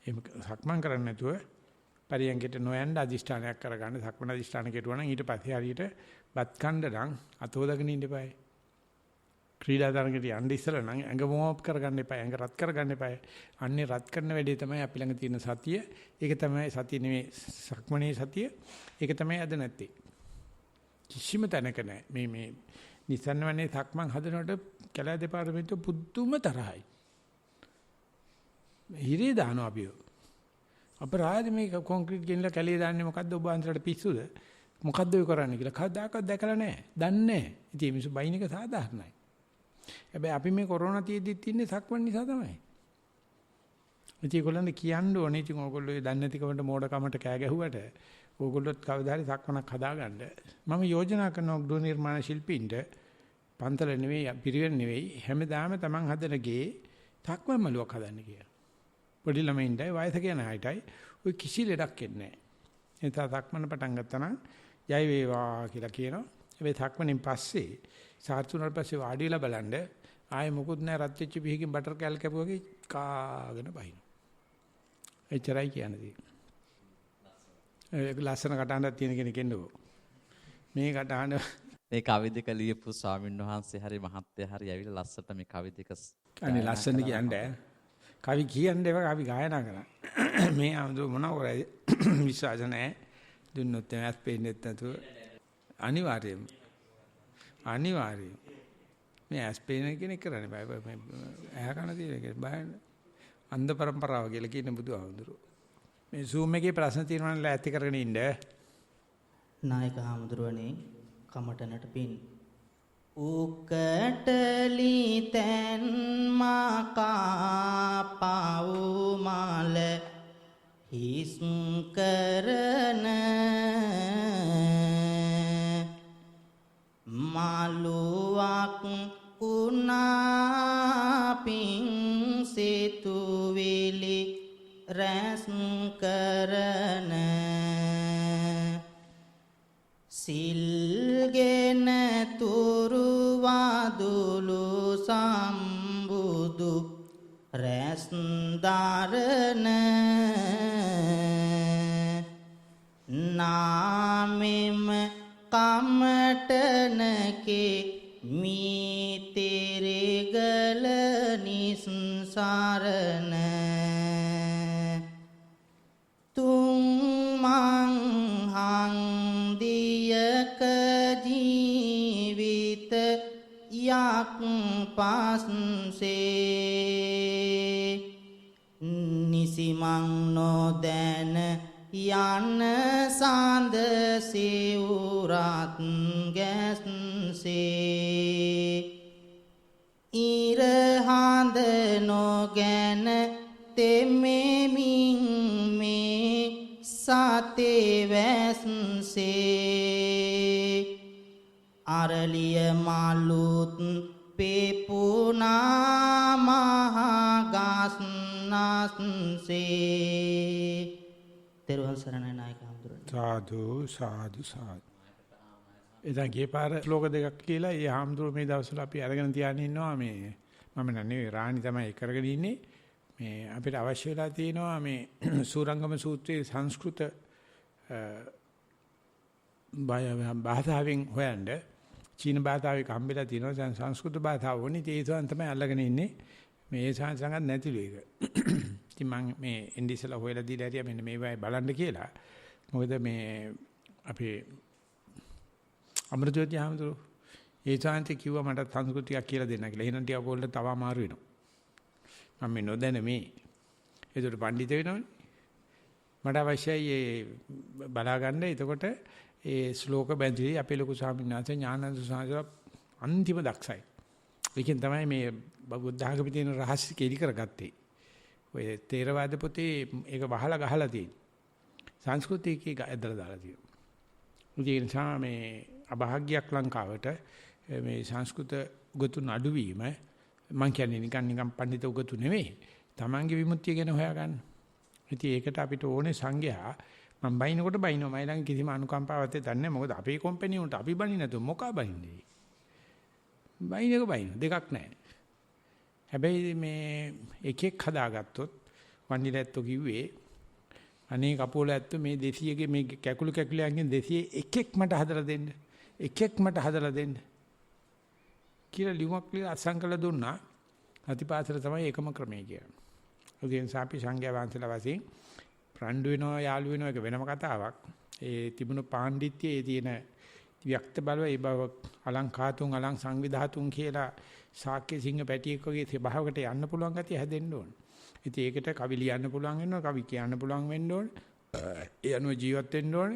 එහෙම සක්මන් කරන්නේ නැතුව පරියන්කට නොයන්න අදිෂ්ඨානයක් කරගන්න සක්මන අදිෂ්ඨාන කෙරුවා නම් ඊට පස්සේ හරියට බත් කන්න නම් අතෝදගෙන ඉන්න එපායි. ක්‍රීඩා තරඟට යන්න ඉස්සලා නම් ඇඟ වෝම් අප් කරගන්න එපායි. ඇඟ රත් කරගන්න එපායි. අන්නේ රත් කරන වැඩේ තමයි අපි ළඟ තියෙන සතිය. ඒක තමයි සතිය නෙමෙයි සක්මනේ සතිය. ඒක තමයි අද නැත්තේ. කිසිම තැනක නැහැ. මේ නිසන්වන්නේ සක්මන් හදනකොට කැලෑ දෙපාර්තමේන්තුව පුදුම තරහයි. හිරේ දානවා අපිව. අපරාධ මේ කොන්ක්‍රීට් ගෙනලා කැලේ දාන්නේ මොකද්ද ඔබ අන්තරට පිස්සුද? මොකද්ද ඔය කරන්නේ කියලා කවදාකවත් දැකලා නැහැ. දන්නේ නැහැ. ඉතින් මිනිස්සු බයින් එක සාධාරණයි. හැබැයි අපි මේ කොරෝනා තියෙද්දිත් ඉන්නේ සක්මන් නිසා තමයි. ඉතින් ඒගොල්ලන්ට කියන්න ඕනේ ඉතින් ඕගොල්ලෝ ඒ දන්නේ නැතිකමට මෝඩකමට කෑ ගැහුවට ඕගොල්ලොත් කවදා හරි සක්මනක් හදාගන්න. මම යෝජනා කරනවා ගෘහ නිර්මාණ ශිල්පීන්ට පන්තල නෙවෙයි පිරිවෙන් නෙවෙයි හැමදාම Taman හදන ගේ සක්මන් මළුවක් හදන්න කියලා. පොඩි ළමයින්ටයි වයස කියන අයටයි ඔය කිසි ලෙඩක් එන්නේ නැහැ. ඒ තා සක්මන පටන් ගත්තා නම් ජය වේවා කියලා කියනවා. හැබැයි සක්මනින් පස්සේ සාර්ථුනට පස්සේ වාඩි වෙලා බලන්න ආයේ මොකුත් නැහැ රත් වෙච්ච පිහකින් බටර් කෑල් කැපුවාගේ කාගෙන බහිනවා. එච්චරයි කියන්නේ. ලස්සන කටහඬක් තියෙන කෙනෙක් එන්නකෝ. මේ කටහඬ මේ කවි දෙක ලියපු ස්වාමීන් වහන්සේ හරි මහත්තයා හරි ඇවිල්ලා ලස්සට මේ කවි දෙක අනේ ලස්සන කියන්නේ කවි කියන්නේ ඒවා කවි ගායනා කරා. මේ අමුතු මොනවා කරයිද විශ්වාස නැහැ. දුන්නොත් එමත් පෙන්නේ නැතුව අනිවාර්යයෙන් මේ ඇස්පේන කෙනෙක් කරන්නේ බය මේ ඇහ කන තියෙන කෙනෙක් බයන්න අන්ධ પરම්පරාව කියලා කියන බුදුහාමුදුරුවෝ. මේ Zoom එකේ ප්‍රශ්න තියෙනවා නම් ඇති කරගෙන ඉන්න. නායක හාමුදුරුවනේ කමටනට පින් උකටලි තැන් මාකා පවුමල හිස් කරන මාළුවක් කුණාපින් සිතුවිලි රැස් කරන සිල්ගෙන තුරුවදුලු සම්බුදු රැස් දරන නාමෙම කමටනකේ මීතිරිගල නිස්සරණ තුන් මං හන්දියක ජීවිත යක් පස්සේ නිසිමං නොදැන යන සඳ සිවුරත් ගැස්සේ ඉරහඳ නොගැන තෙමෙමින් මේ සතේ වැස්සේ අරලිය මලුත් පෙපුනා මහා ගස්නස්සේ තෙරුවන් සරණයි නායක හඳුරන සාදු සාදු සාදු. එදා ගියපාර ශ්ලෝක දෙකක් කියලා ඒ හාමුදුරුවෝ මේ දවස්වල අපි අරගෙන තියාගෙන ඉන්නවා මේ මම නෙවෙයි රාණි තමයි කරගෙන ඉන්නේ මේ අපිට අවශ්‍ය වෙලා තියෙනවා මේ සූරංගම සූත්‍රයේ සංස්කෘත භාෂාවෙන් හොයන්න චීන භාෂාවේ හම්බෙලා තියෙනවා දැන් සංස්කෘත භාෂාව වුණේ ඒ සෝන් තමයි අල්ලගෙන ඉන්නේ මේ සංසංගත් නැතිලු එක. ඉතින් මම මේ ඉන්දිසලා හොයලා දීලා හරිය මෙන්න මේ වයි බලන්න කියලා. මොකද මේ අපේ අමරජෝති හාමුදුරුවෝ ඒ chance කිව්වා මට සංස්කෘතියක් කියලා දෙන්න කියලා. එහෙනම් ටිකක් ඕල්ට තව අමාරු වෙනවා. මම මේ නොදැන මේ ඒකට පඬිත වෙනවනේ. මට අවශ්‍යයි ඒ බලා ගන්න. එතකොට ඒ ශ්ලෝක බැඳිලි අපේ ලොකු ස්වාමීන් වහන්සේ ඥානන්ද සාංශව අන්තිම දක්ෂයි. ඒකෙන් තමයි මේ බුද්ධ ආගමේ තියෙන රහස්‍ය කෙලි කරගත්තේ. ඔය තේරවාද පොතේ ඒක වහලා ගහලා තියෙන. සංස්කෘතිකේ ඇදලා දාලා තියෙනවා. ඒ නිසා මේ අභාග්‍යයක් ලංකාවට මේ සංස්කෘත උගතුන් අඩුවීම මම කියන්නේ නිකන් පඬිතු උගතු නෙමෙයි. Tamange විමුක්තිය ගැන හොයාගන්න. ඉතින් ඒකට අපිට ඕනේ සංඝයා මම බයිනකොට බයිනවා මයි ළඟ කිසිම අනුකම්පාවක් නැහැ. මොකද අපේ කම්පැනි උන්ට අපි බණි නැතුව මොකා බයින්නේ. බයිනක බයින දෙකක් නැහැ. හැබැයි මේ එකෙක් හදාගත්තොත් වන්දිලැත්තෝ කිව්වේ අනේ කපෝල ඇත්ත මේ 200ගේ මේ කැකුළු කැකුලයන්ගෙන් 200 එකෙක් මට හදලා දෙන්න. එකෙක් මට හදලා දෙන්න. කියලා ලියුමක් ලියලා අසංකල දුන්නා. අතිපාසල තමයි එකම ක්‍රමය කියන්නේ. ඒ නිසා අපි සංඝයා වහන්සේලා වශයෙන් රණ්ඩු වෙනවා යාළු වෙනවා එක වෙනම කතාවක්. ඒ තිබුණු පාණ්ඩිත්‍යයේ ඒ තියෙන වික්ත බලව ඒ බව අලංකාතුන් අලං සංවිධාතුන් කියලා ශාක්‍ය සිංහ පැටියෙක් වගේ ස්වභාවයකට යන්න පුළුවන් ගතිය හැදෙන්න ඕන. ඉතින් ඒකට කවි ලියන්න පුළුවන් වෙනවා කවි කියන්න පුළුවන් වෙන්න ඕන. ඒ අනුව ජීවත් වෙන්න ඕන.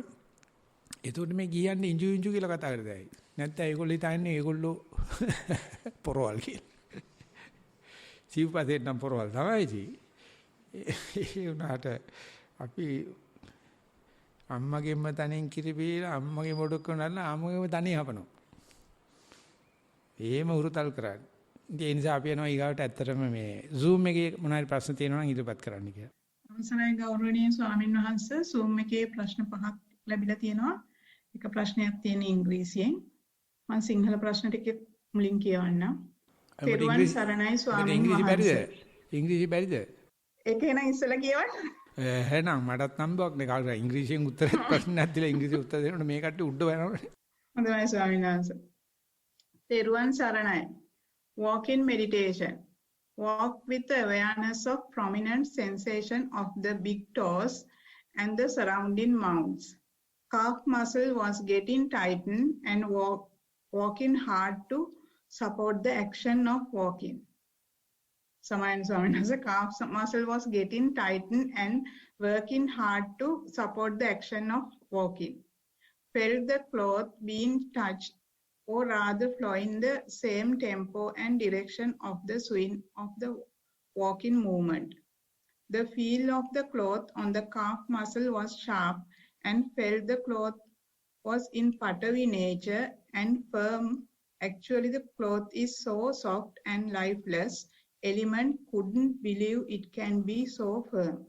ඒකට මේ ගියන්නේ ඉංජු කියලා කතා කරදයි. නැත්නම් ඒගොල්ලෝ හිතන්නේ ඒගොල්ලෝ පොරවල් කියලා. සිව්පතේ නම් පොරවල් තමයි. ඒ උනාට අපි අම්මගෙන්ම තනෙන් කිරි බීලා අම්මගේ මොඩක් කරනලා අම්මගේම තනිය හපනවා. එහෙම උරුතල් කරන්නේ. ඒ නිසා අපි යනවා ඊගාවට ඇත්තටම මේ Zoom එකේ මොනවාරි ප්‍රශ්න තියෙනවා නම් ඉදිරිපත් කරන්න කියලා. අවසරයි ගෞරවනීය ස්වාමින් වහන්සේ Zoom එකේ ප්‍රශ්න 5ක් ලැබිලා තියෙනවා. එක ප්‍රශ්නයක් තියෙන ඉංග්‍රීසියෙන්. මම සිංහල ප්‍රශ්න ටික මුලින් කියවන්නම්. තෙරුවන් සරණයි ස්වාමින් වහන්සේ. ඉංග්‍රීසි බැරිද? ඒක එන ඉස්සලා කියවන්න. එහෙනම් මටත් නම්බුවක් නේ කාටද ඉංග්‍රීසියෙන් උත්තර ප්‍රශ්නයක් දීලා ඉංග්‍රීසි උත්තර දෙනකොට මේ කට්ටිය උඩ වෙනවනේ. හොඳයි ස්වාමීන් වහන්සේ. තෙරුවන් සරණයි. Walk in meditation. Walk with the awareness of prominent sensation of the big toes and the surrounding mounts. Calf muscle was getting tightened and walking hard to support the action of walking. Calf muscle was getting tightened and working hard to support the action of walking. Felt the cloth being touched or rather flow in the same tempo and direction of the swing of the walking movement. The feel of the cloth on the calf muscle was sharp and felt the cloth was in puttery nature and firm. Actually, the cloth is so soft and lifeless. Element couldn't believe it can be so firm.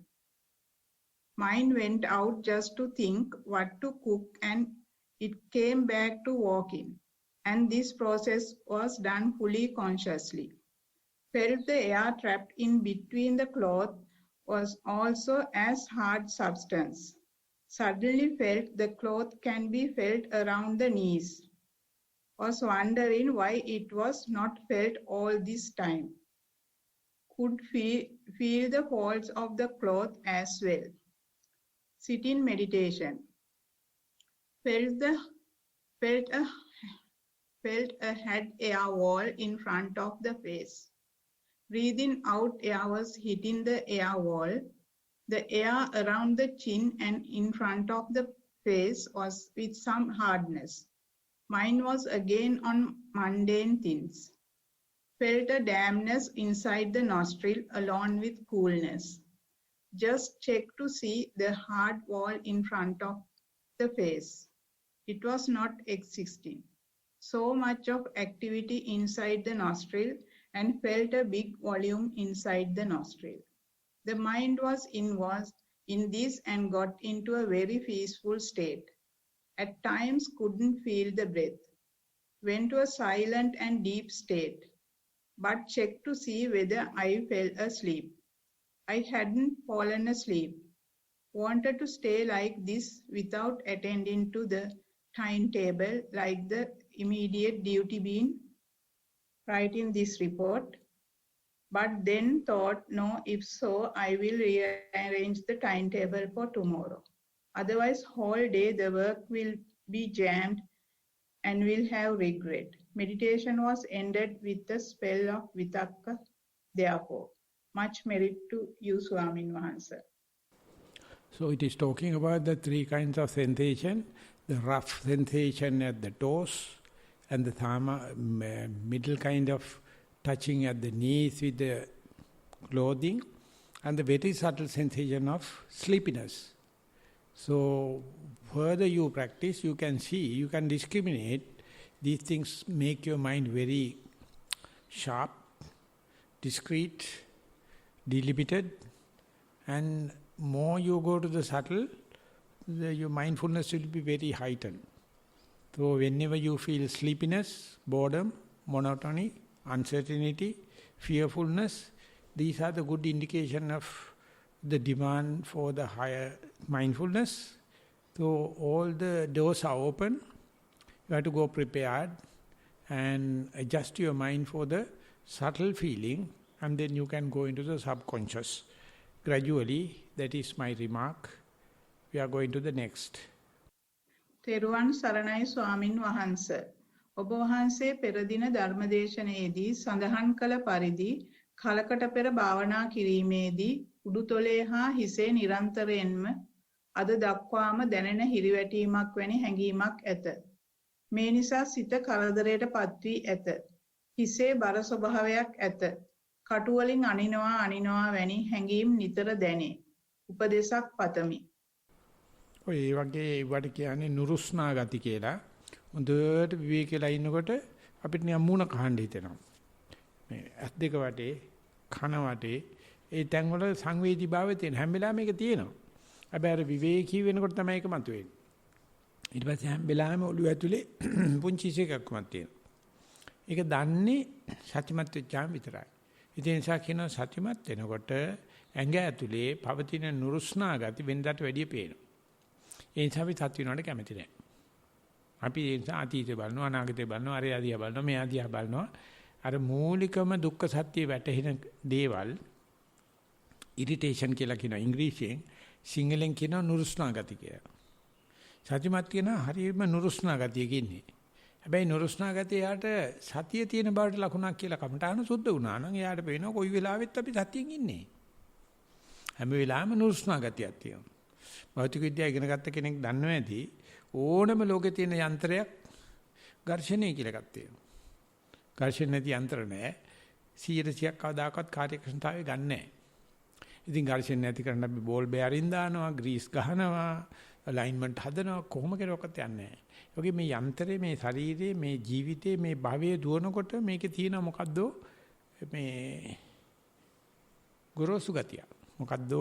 Mind went out just to think what to cook and it came back to walking. And this process was done fully consciously. Felt the air trapped in between the cloth was also as hard substance. Suddenly felt the cloth can be felt around the knees. Was wondering why it was not felt all this time. Could feel the folds of the cloth as well. Sit in meditation. Felt a head air wall in front of the face. Breathing out, air was hitting the air wall. The air around the chin and in front of the face was with some hardness. Mind was again on mundane things. Felt a dampness inside the nostril along with coolness. Just checked to see the hard wall in front of the face. It was not existing. So much of activity inside the nostril and felt a big volume inside the nostril. The mind was in this and got into a very peaceful state. At times couldn't feel the breath. Went to a silent and deep state, but checked to see whether I fell asleep. I hadn't fallen asleep. Wanted to stay like this without attending to the timetable like the immediate duty being writing this report. But then thought, no, if so, I will rearrange the timetable for tomorrow. Otherwise, whole day the work will be jammed and will have regret. Meditation was ended with the spell of vitakka, therefore. Much merit to you, Swamin Wahansa. So it is talking about the three kinds of sensation, the rough sensation at the toes and the middle kind of touching at the knees with the clothing and the very subtle sensation of sleepiness. So further you practice, you can see, you can discriminate. These things make your mind very sharp, discreet, delimited, and more you go to the subtle, your mindfulness will be very heightened. So whenever you feel sleepiness, boredom, monotony, uncertainty, fearfulness, these are the good indication of the demand for the higher mindfulness. So all the doors are open. You have to go prepared and adjust your mind for the subtle feeling, and then you can go into the subconscious. Gradually, that is my remark. We are going to the next. තෙරුවන් සරණයි ස්වාමින් වහන්ස. ඔබ වහන්සේ පෙර දින ධර්මදේශනයේදී සඳහන් කළ පරිදි කලකට පෙර භාවනා කිරීමේදී උඩුතොලේ හා හිසේ නිරන්තරයෙන්ම අද දක්වාම දැනෙන හිරිවැටීමක් වැනි හැඟීමක් ඇත. මේ නිසා සිත කරදරයට පත් වී ඇත. හිසේ බර ස්වභාවයක් ඇත. කටු වලින් අනිනවා වැනි හැඟීම් නිතර දැනේ. උපදේශක් පතමි. ඔය වගේ වට කියන්නේ නුරුස්නා ගති කියලා. හොඳට විවේකීලා ඉන්නකොට අපිට නිකන් මූණ කහන්න හිතෙනවා. මේ ඇස් දෙක වටේ, කන වටේ ඒ තැන් වල සංවේදී භාවය තියෙන හැම වෙලාවෙම මේක තියෙනවා. හැබැයි අර විවේකී වෙනකොට තමයි ඒක මතුවෙන්නේ. ඊට පස්සේ හැම වෙලාවෙම ඔළුව ඇතුලේ පුංචි එකක්මත් තියෙනවා. ඒක දන්නේ සත්‍යමත් වෙච්චාම විතරයි. ඒ නිසා කියනවා සත්‍යමත් වෙනකොට ඇඟ ඇතුලේ පවතින නුරුස්නා ගති වෙනදාට වැඩිය පේනවා. ඒ නිසා අපි සත්‍ය වෙනවට කැමති නැහැ. අපි ඒ නිසා අතීතේ බලනවා, අනාගතේ බලනවා, අර ආදියා බලනවා, මේ ආදියා බලනවා. අර මූලිකම දුක්ඛ සත්‍ය වැටහෙන දේවල් ඉරිටේෂන් කියලා කියන ඉංග්‍රීසියෙන්, සිංහලෙන් කියන නුරුස්නා ගති කියලා. සත්‍යමත් කියන හරියම නුරුස්නා ගතියක ඉන්නේ. හැබැයි නුරුස්නා ගතිය යාට සතිය තියෙන බවට ලකුණක් කියලා කමටහන සුද්ධ වුණා නම් එයාට පේනවා කොයි වෙලාවෙත් අපි සතියෙන් ඉන්නේ. හැම වෙලාවෙම නුරුස්නා ගතියක් තියෙනවා. භෞතික විද්‍යාව ඉගෙන ගත්ත කෙනෙක් දන්නවා ඇති ඕනම ලෝකේ තියෙන යන්ත්‍රයක් ඝර්ෂණය කියලා එකක් තියෙනවා. ඝර්ෂණ නැති යන්ත්‍ර නැහැ. 100ක් කවදාකවත් කාර්යක්ෂමතාවය ගන්න නැහැ. ඉතින් ඝර්ෂණ නැති කරන්න අපි බෝල් බෙයරින් දානවා, ග්‍රීස් ගහනවා, අලයින්මන්ට් හදනවා, කොහොම කෙරුවක්වත් යන්නේ නැහැ. ඒ වගේ මේ යන්ත්‍රේ, මේ ශරීරයේ, මේ ජීවිතේ, මේ භවයේ දුවනකොට මේකේ තියෙන මොකද්ද මේ ගොරෝසු ගතිය. මොකද්ද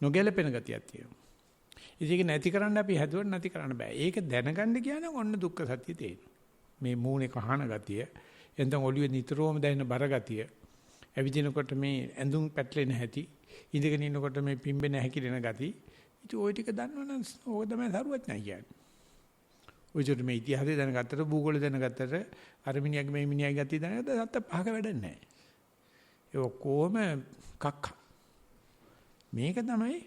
නොගැලපෙන ගතියක් තියෙනවා. ඒක නැති කරන්න අපි හැදුවට නැති කරන්න බෑ. ඒක දැනගන්න කියනනම් ඔන්න දුක්ඛ සත්‍ය තේරෙනවා. මේ මූණේ කහන ගතිය, එතෙන් ඔළුවේ නිතරම දැනෙන බර ගතිය, ඇවිදිනකොට මේ ඇඳුම් පැටලෙන හැටි, ඉඳගෙන ඉන්නකොට මේ පිම්බෙන හැකිලෙන ගති. ඉතින් ওই ටික දන්නවනම් ඕක තමයි සරුවඥයි කියන්නේ. ඔය විදිහට මේ ඉතිහාසය දැනගත්තට, භූගෝලය දැනගත්තට, අර මිනිහාගේ මේ මිනිහාගේ ගතිය දැනගත්තට සත්‍ය පහක වැඩක් නැහැ. ඒ ඔක්කොම කක්ක. මේක තමයි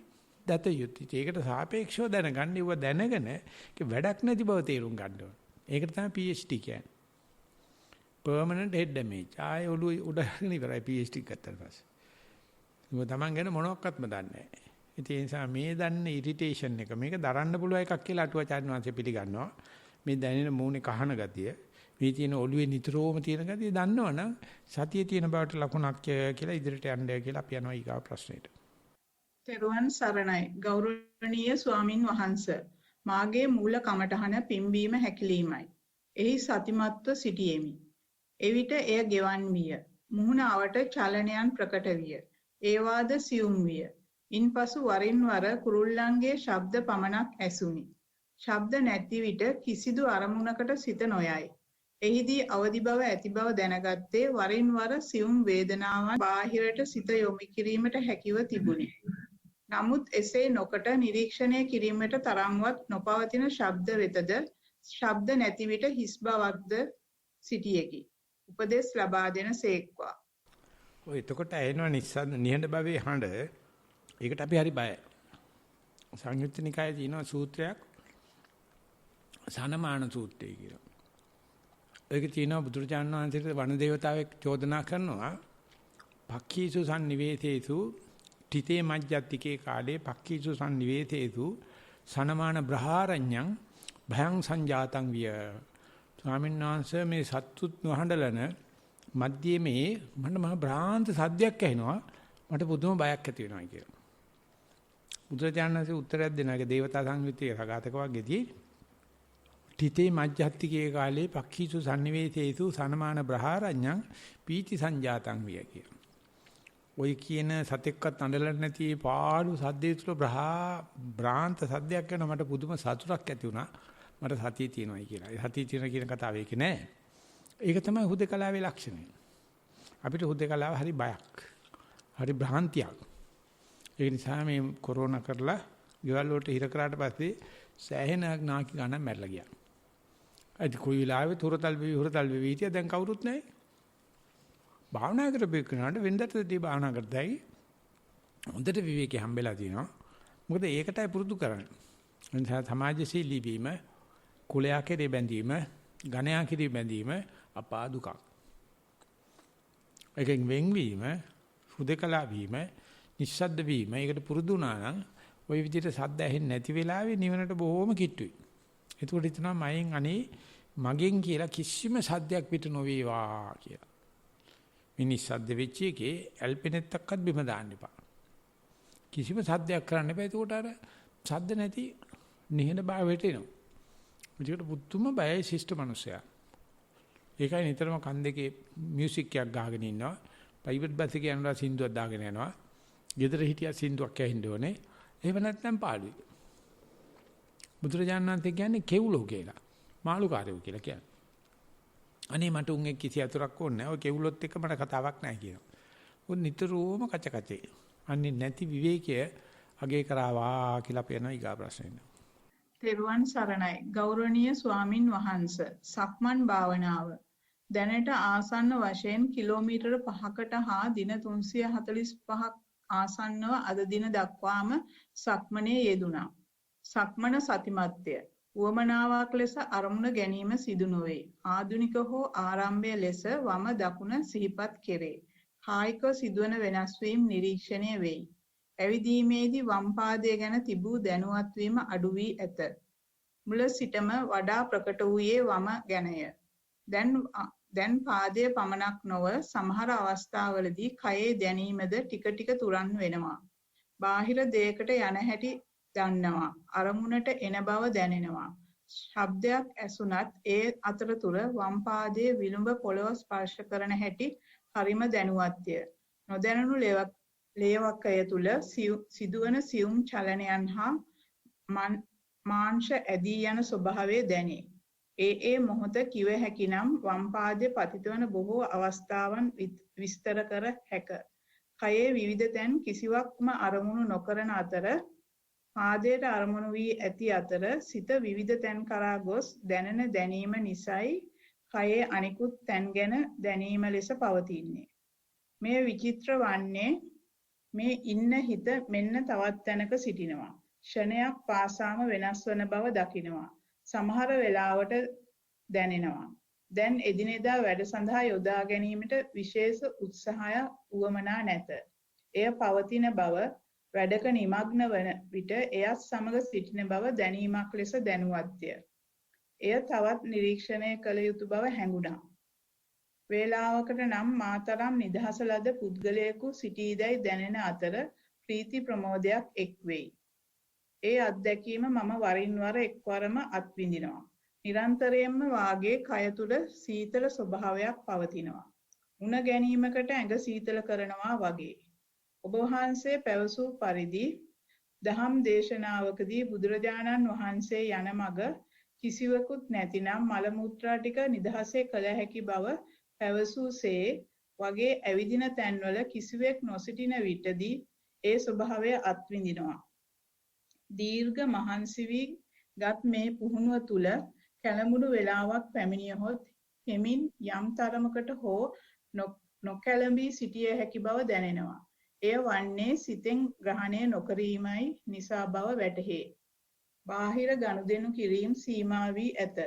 දත යුත්තේ. ඒකට සාපේක්ෂව දැනගන්න ඉව දැනගෙන ඒක වැඩක් නැති බව තේරුම් ගන්න ඕන. ඒකට තමයි PhD කියන්නේ. permanent head damage. ආයේ ඔළුව උඩගෙන ඉවරයි PhD ගත්තාට පස්සේ. ඒක තමන් ගැන මොනවත්ක්වත්ම දන්නේ නැහැ. ඒ නිසා මේ දන්න ඉරිටේෂන් එක මේක දරන්න පුළුවන් එකක් කියලා අටුවාචාර්ය වංශය පිළිගන්නවා. මේ දැනෙන මූණේ කහන ගතිය, මේ තියෙන ඔළුවේ නිතරම තියෙන ගතිය දන්නවනම් සතියේ තියෙන බවට ලකුණක් කියලා ඉදිරියට යන්න කියලා අපි යනවා ඊගා ප්‍රශ්නෙට. තෙරුවන් සරණයි ගෞරවනීය ස්වාමින් වහන්ස. මාගේ මූල කමඨහන පිම්බීම හැකිලීමයි. එහි සතිමත්ව සිටියෙමි. එවිට එය ගෙවන් විය. මුහුණ අවට චලනයන් ප්‍රකට විය. ඒවාද සියුම් විය. ඉන්පසු වරින් වර කුරුල්ලන්ගේ ශබ්ද පමණක් ඇසුනි. ශබ්ද නැති විට කිසිදු අරමුණකට සිත නොයයි. එහිදී අවදි බව ඇති බව දැනගත්තේ වරින් වර සියුම් වේදනාවන් බාහිරට සිත යොමු කිරීමට හැකිව තිබුණි. නමුත් එසේ නොකොට නිරීක්ෂණය කිරීමට තරම්වත් නොපවතින ශබ්ද වෙතද ශබ්ද නැති විට හිස් බවක්ද සිටියකි. උපදෙස් ලබා දෙන සේක්වා. ඔය එතකොට ඇයෙනවා නිහඬ භවයේ හඬ. ඒකට අපි හරි බයයි. සංයුත්ත නිකායේ තියෙන සූත්‍රයක් සනමාන සූත්‍රය කියලා. ඒක තියෙනවා බුදුරජාණන් වහන්සේට වන දේවතාවෙක් චෝදනා කරනවා පක්ඛීසු සම්නිවේතේසු තිතේ මජ්ජත්තිකේ කාලේ පක්ඛීසු සම්නිවේතේසු සනමාන බ්‍රහාරඤ්ඤං භයං සංජාතං විය. ස්වාමීන් වහන්සේ මේ සත්තුත් නොහඬලන මැදයේ මේ මම මහා භ්‍රාන්ත සද්දයක් ඇහෙනවා. මට පුදුම බයක් ඇති වෙනවා කියලා. බුදුරජාණන්සේ උත්තරයක් දෙනවා. දේවතා සංයුත්තේ සගතක වගේදී තිතේ මජ්ජත්තිකේ කාලේ පක්ඛීසු සම්නිවේසේසු සනමාන බ්‍රහාරඤ්ඤං පීති සංජාතං විය කියලා. ඔය කියන සතෙක්වත් අඬලක් නැති පාළු සද්දේ තුල බ්‍රාන්ත සද්දයක් කරන මට පුදුම සතුටක් ඇති වුණා. මට සතිය තියෙනවායි කියලා. ඒ සතිය තියෙන කියන කතාව ඒක නෑ. ඒක තමයි හුදේකලාවේ ලක්ෂණය. අපිට හුදේකලාව හරි බයක්. හරි භ්‍රාන්තියක්. ඒ නිසා මේ කොරෝනා කරලා ගෙවල් වලට හිර කරාට පස්සේ සෑහෙන නාකි ගණන් මැරලා ගියා. අද කොයි වෙලාවෙ හුරතල් වෙවි හිටියා දැන් කවුරුත් නැහැ. භාවනා කරපේකනට වෙන්දටදී භාවනා කරතයි හොඳට විවේකී හම්බෙලා තිනවා. මොකද ඒකටයි පුරුදු කරන්නේ. ඒ නිසා සමාජශීලී වීම, කුලයා කෙරේ බැඳීම, ගණයා කෙරේ බැඳීම අපා දුකක්. ඒකෙන් වෙන්වීම, හුදකලා වීම, නිශ්ශබ්ද වීම, ඒකට පුරුදු වුණා නම් ওই විදිහට සද්ද ඇහෙන්නේ නැති වෙලාවේ නිවනට බොහොම කිට්ටුයි. ඒකට හිතනවා මයෙන් අනේ මගෙන් කියලා කිසිම සද්දයක් පිට නොවේවා කියලා. මිනිස් සද්ද වෙච්ච එකේ ඇල්පෙනෙත්තක්වත් බිම දාන්න එපා. කිසිම සද්දයක් කරන්න එපා. ඒකට අර සද්ද නැති නිහඬ භාවයට එනවා. ඒකට පුදුම බයයි ශිෂ්ට මිනිසයා. ඒකයි නිතරම කන් දෙකේ මියුසික් එකක් ගහගෙන ඉන්නවා. ප්‍රයිවට් බස් එකේ යනවා සින්දුවක් දාගෙන යනවා. ගෙදර හිටියා සින්දුවක් ඇහින්න ඕනේ. එහෙම නැත්නම් පාළුයි. බුදුරජාණන් වහන්සේ කියන්නේ කෙවුලෝ කියලා. මාළුකාරයෝ කියලා කියන්නේ. අනේ මට උන් එක්ක කිසි අතුරක් ඕනේ නැහැ. ඔය කෙවුලොත් එක්ක මට කතාවක් නැහැ කියනවා. උන් නිතරම කච කචේ. අන්නේ නැති විවේකය අගේ කරාවා කියලා අපේන ඊගා ප්‍රශ්නෙන්න. තෙරුවන් සරණයි. ගෞරවනීය ස්වාමින් වහන්සේ. සක්මන් භාවනාව. දැනට ආසන්න වශයෙන් කිලෝමීටර 5කට හා දින 345ක් ආසන්නව අද දින දක්වාම සක්මනේ යෙදුණා. සක්මන සතිමත්ය. උවමනාවක් ලෙස අරමුණ ගැනීම සිදු නොවේ. ආධුනික හෝ ආරම්භය ලෙස වම දකුණ සිහිපත් කෙරේ. කායිකව සිදුවන වෙනස් වීම නිරීක්ෂණය වෙයි. ඇවිදීමේදී වම් පාදය ගැන තිබූ දැනුවත් වීම අඩු වී ඇත. මුල සිටම වඩා ප්‍රකට වූයේ වම ගැනය. දැන් පාදයේ පමණක් නොව සමහර අවස්ථාවලදී කයේ දැනීමද ටික ටික තුරන් වෙනවා. බාහිර දෙයකට යන හැටි දන්නවා. අරමුණට එන බව දැනෙනවා. ශබ්දයක් ඇසුණත් ඒ අතරතුර වම් පාදයේ විලුඹ පොළව ස්පර්ශ කරන හැටි හරිම දැනුවත්ය. නොදැනුණු ලේවකය තුල සිදුවන සියුම් චලනයන් හා මාංශ ඇදී යන ස්වභාවය දැනේ. ඒ මොහොත කිව හැකිනම් වම් පාදයේ පතිතවන බොහෝ අවස්ථාවන් විස්තර කර හැක. කයේ විවිධ තැන් කිසිවක්ම අරමුණු නොකරන අතර පාදයට අරමුණු වී ඇති අතර සිත විවිධ තැන් කරා ගොස් දැනෙන දැනීම නිසයි කයේ අනිකුත් තැන් ගැන දැනීම ලෙස පවතින්නේ. මේ විචිත්‍ර වන්නේ මේ ඉන්න හිත මෙන්න තවත් තැනක සිටිනවා. ක්ෂණයක් පාසාම වෙනස් වන බව දකිනවා. සමහර වෙලාවට දැනෙනවා. දැන් එදිනෙදා වැඩ සඳහා යොදා ගැනීමට විශේෂ උත්සාහය උවමනා නැත. එය පවතින බව වැඩක නිමග්න වන විට එයත් සමග සිටින බව දැනීමක් ලෙස දැනුවත්ය. එය තවත් නිරීක්ෂණය කළ යුතු බව හැඟුණා. වේලාවකට නම් මාතරම් නිදහස ලද පුද්ගලයෙකු සිටීදැයි දැනෙන අතර ප්‍රීති ප්‍රමෝදයක් එක් වෙයි. ඒ අත්දැකීම මම වරින් වර එක්වරම අත්විඳිනවා. නිරන්තරයෙන්ම වාගේ කය තුල සීතල ස්වභාවයක් පවතිනවා. උණ ගැනීමකට ඇඟ සීතල කරනවා වගේ. ඔබ වහන්සේ පැවසූ පරිදි දහම් දේශනාවකදී බුදුරජාණන් වහන්සේ යන මඟ කිසිවකුත් නැතිනම් මල මුත්‍රා ටික නිදහසේ කළ හැකි බව පැවසූසේ වගේ ඇවිදින තැන්වල කිසිවෙක් නොසිටින විටදී ඒ ස්වභාවය අත්විඳිනවා. දීර්ඝ මහන්සි වී ගත් මේ පුහුණුව තුල කැළඹුණු වේලාවක් පැමිණියහොත් හිමින් යම් තරමකට හෝ නොකැළඹී සිටිය හැකි බව දැනෙනවා. එය වන්නේ සිතෙන් ග්‍රහණය නොකිරීමයි නිසා බව වැටහේ. බාහිර ගනුදෙනු කිරීම සීමා වී ඇත.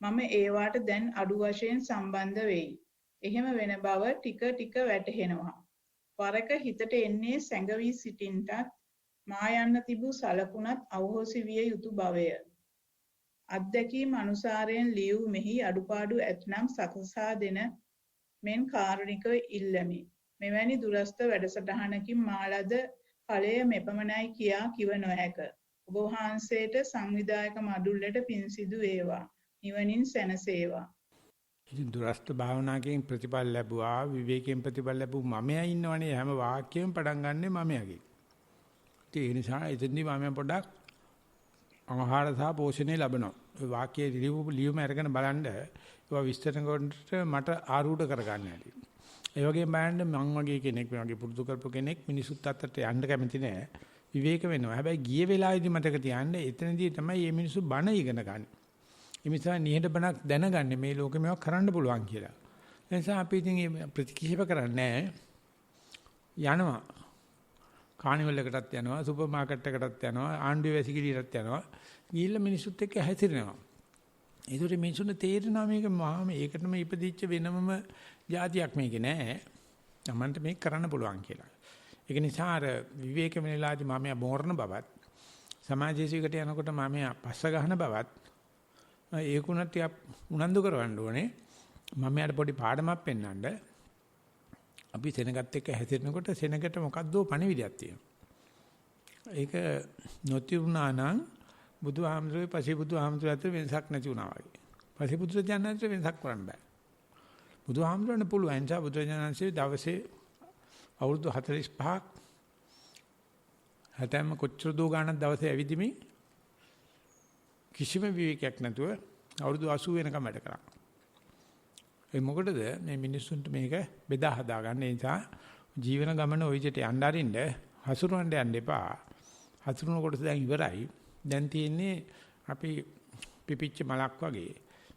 මම ඒවාට දැන් අඩු වශයෙන් සම්බන්ධ වෙයි. එහෙම වෙන බව ටික ටික වැටහෙනවා. වරක හිතට එන්නේ සැඟවී සිටින්නත් මා යන්න තිබූ සලකුණත් අවහොසි විය යුතු බවය. අත්දැකීම් අනුසාරයෙන් ලියූ මෙහි අඩුපාඩු ඇතනම් සකසා දෙන මෙන් කාරුණිකව ඉල්ලමි. මෙවැනි දුරස්ත වැඩසටහනකින් මාලද ඵලය මෙපමණයි කියා කිව නොහැක. ඔබ වහන්සේට සංවිධායක මඩුල්ලට පින් සිදු වේවා. නිවනින් සැනසේවා. ඉතින් දුරස්ත භාවනාවකින් ප්‍රතිඵල ලැබුවා, විවේකයෙන් ප්‍රතිඵල ලැබු මමයා ඉන්නවනේ හැම වාක්‍යයෙන් පටන් ගන්නෙ මමයාගේ. ඒ නිසා එතෙන්දි මම පොඩ්ඩක් ආහාර සහ පෝෂණය ලැබනවා. ඔය වාක්‍යයේ ලියුම අරගෙන බලන්න ඒවා විස්තර කරනකොට මට ආරූඪ කරගන්න හැටි. ඒ වගේම බලන්න මං වගේ කෙනෙක් මේ වගේ පුරුදු කරපු කෙනෙක් මිනිසුත් අතරට යන්න කැමති නෑ. විවේක වෙනවා. හැබැයි ගිය වෙලාවේදී මතක තියාගන්න එතනදී තමයි මේ මිනිස්සු බණ ඉගෙන ගන්න. ඒ නිසා නිහඬ බණක් දැනගන්නේ මේ ලෝකෙ මේවා කරන්න පුළුවන් කියලා. ඒ නිසා අපි ඉතින් ප්‍රතික්ෂේප කරන්නේ යනවා. කානිවල් එකටත් යනවා, සුපර් මාකට් එකටත් යනවා, ආණ්ඩුවේ වැසිකිළියටත් යනවා. ගිහිල්ලා මිනිස්සුත් එක්ක හැසිරෙනවා. ඒකට මිනිස්සුන්ට තේරෙනවා මේක මේකටම ඉපදිච්ච වෙනමම જાතියක් මේකේ නෑ. Tamanට මේක කරන්න පුළුවන් කියලා. ඒක නිසා අර විවේක වෙනලාදී මම මෝරණ බවත් සමාජීවිතයකට යනකොට මම පස්ස ගන්න බවත් ඒකුණත් ටික උනන්දු කරවන්න ඕනේ. මම යාට පොඩි පාඩමක් පෙන්නන්න. අපි සෙනගත් එක්ක හැසිරෙනකොට සෙනගට මොකද්දෝ පණිවිඩයක් තියෙනවා. ඒක නොතිරුණා නම් බුදුහාමුදුරුවෝ පසිබුදුහාමුදුරුවෝ අතර වෙනසක් නැති වුණා වගේ. පසිබුදුරජාණන් අතර වෙනසක් කරන්න බෑ. බුදුහාමුදුරන්ට පුළුවන්. ඒ නිසා බුදුරජාණන්සේ දවසේ අවුරුදු 45ක් හැතැම්ම කොච්චර දෝ ගානක් දවසේ ඇවිදිමින් කිසිම විවේකයක් නැතුව අවුරුදු 80 වෙනකම් වැඩ කරා. ඒ මොකටද මේ මිනිස්සුන්ට මේක බෙදා හදා ගන්න. ඒ නිසා ජීවන ගමන ওই විදිහට යන්න අරින්න හසුරවන්න යන්න එපා. හසුරුවන කොටස දැන් ඉවරයි. දැන් තියෙන්නේ අපි පිපිච්ච මලක් වගේ,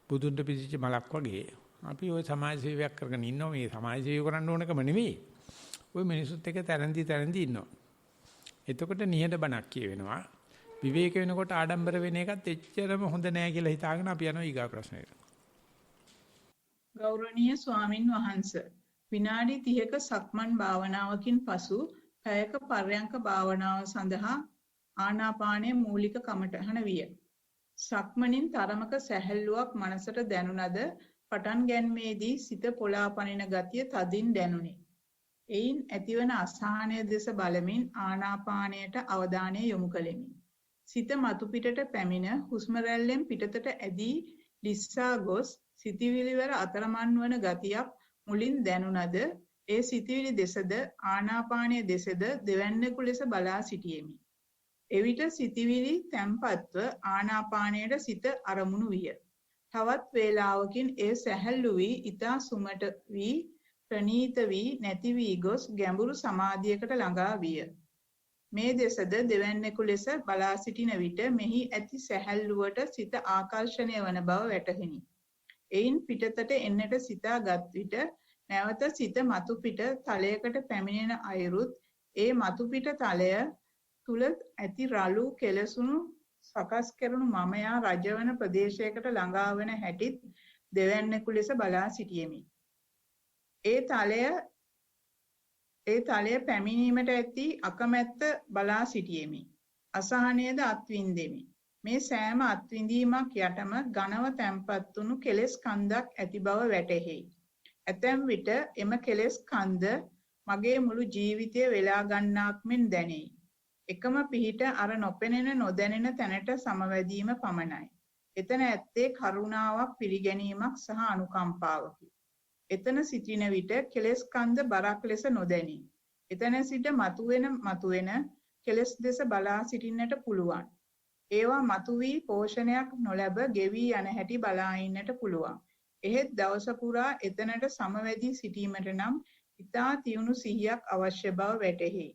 බුදුන්ට පිපිච්ච මලක් වගේ අපි ওই සමාජ සේවයක් කරගෙන ඉන්නවා. මේ සමාජ සේවය කරන්න ඕනකම නෙවෙයි. ওই මිනිසුත් එක්ක තරන්දි ඉන්නවා. එතකොට නිහඬ බණක් කියවෙනවා. විවේක වෙනකොට ආඩම්බර වෙන එකත් එච්චරම හොඳ නෑ කියලා හිතාගෙන අපි යනවා ඊගා ප්‍රශ්නෙට. ගෞරවනීය ස්වාමින් වහන්සේ, විනාඩි 30ක සක්මන් භාවනාවකින් පසු පැයක පර්යංක භාවනාව සඳහා ආනාපානයේ මූලික කමඨහන විය. සක්මනින් තරමක සැහැල්ලුවක් මනසට දැනුණද පටන් ගැනීමේදී සිත පොළාපනින ගතිය තදින් දැනුනි. එයින් ඇතිවන අසහනය දෙස බලමින් ආනාපානයට අවධානය යොමු කළෙමි. සිත මතු පිටට පැමිණ හුස්ම රැල්ලෙන් පිටතට ඇදී ලිස්සා ගොස් සිතවිලි වල අතරමන් වන ගතියක් මුලින් දැනුණද ඒ සිතවිලි දෙසද ආනාපානයේ දෙසද දෙවැන්නෙකු ලෙස බලා සිටියෙමි. එවිට සිතවිලි තැම්පත්ව ආනාපානයට සිත අරමුණු විය. තවත් වේලාවකින් ඒ සැහැල්ලු වී ඊතා සුමට වී ප්‍රනීත වී නැති වී ගොස් ගැඹුරු සමාධියකට ළඟා විය. මේ දෙසද දෙවැන්නෙකු ලෙස බලා සිටින විට මෙහි ඇති සැහැල්ලුවට සිත ආකර්ෂණය වන බව වැටහිණි. එයින් පිටතට එන්නට සිතාගත් විට නැවත සිත මතු පිට තලයකට පැමිණෙන අයුරුත් ඒ මතු පිට තලය තුල ඇති රළු කෙලසුණු සකස් කෙරුණු මමයා රජවන ප්‍රදේශයකට ළඟා වන හැටිත් දෙවැන්නෙකු ලෙස බලා සිටියෙමි. ඒ තලය පැමිණීමට ඇති අකමැත්ත බලා සිටියෙමි. අසහනයද අත්විඳෙමි. මේ සෑම අත්විඳීමක් යටම ඝනව තැම්පත් වුණු කෙලෙස් කන්දක් ඇති බව වැටහෙයි. ඇතැම් විට එම කෙලෙස් කන්ද මගේ මුළු ජීවිතය වෙලා ගන්නාක් මෙන් දැනේ. එකම පිහිට අර නොපෙනෙන නොදැනෙන තැනට සමවැදීම පමණයි. එතන ඇත්තේ කරුණාවක්, පිළිගැනීමක් සහ අනුකම්පාවකි. එතන සිටින විට කෙලෙස් කන්ද බරක් ලෙස නොදැනී. එතන සිට මතුවෙන කෙලෙස් දෙස බලා සිටින්නට පුළුවන්. ඒවා මතුවී පෝෂණයක් නොලැබ ගෙවි යන හැටි බලා ඉන්නට පුළුවන්. එහෙත් දවස පුරා එතනට සමවැදී සිටීමට නම් ඉතා තියුණු සිහියක් අවශ්‍ය බව වැටහෙයි.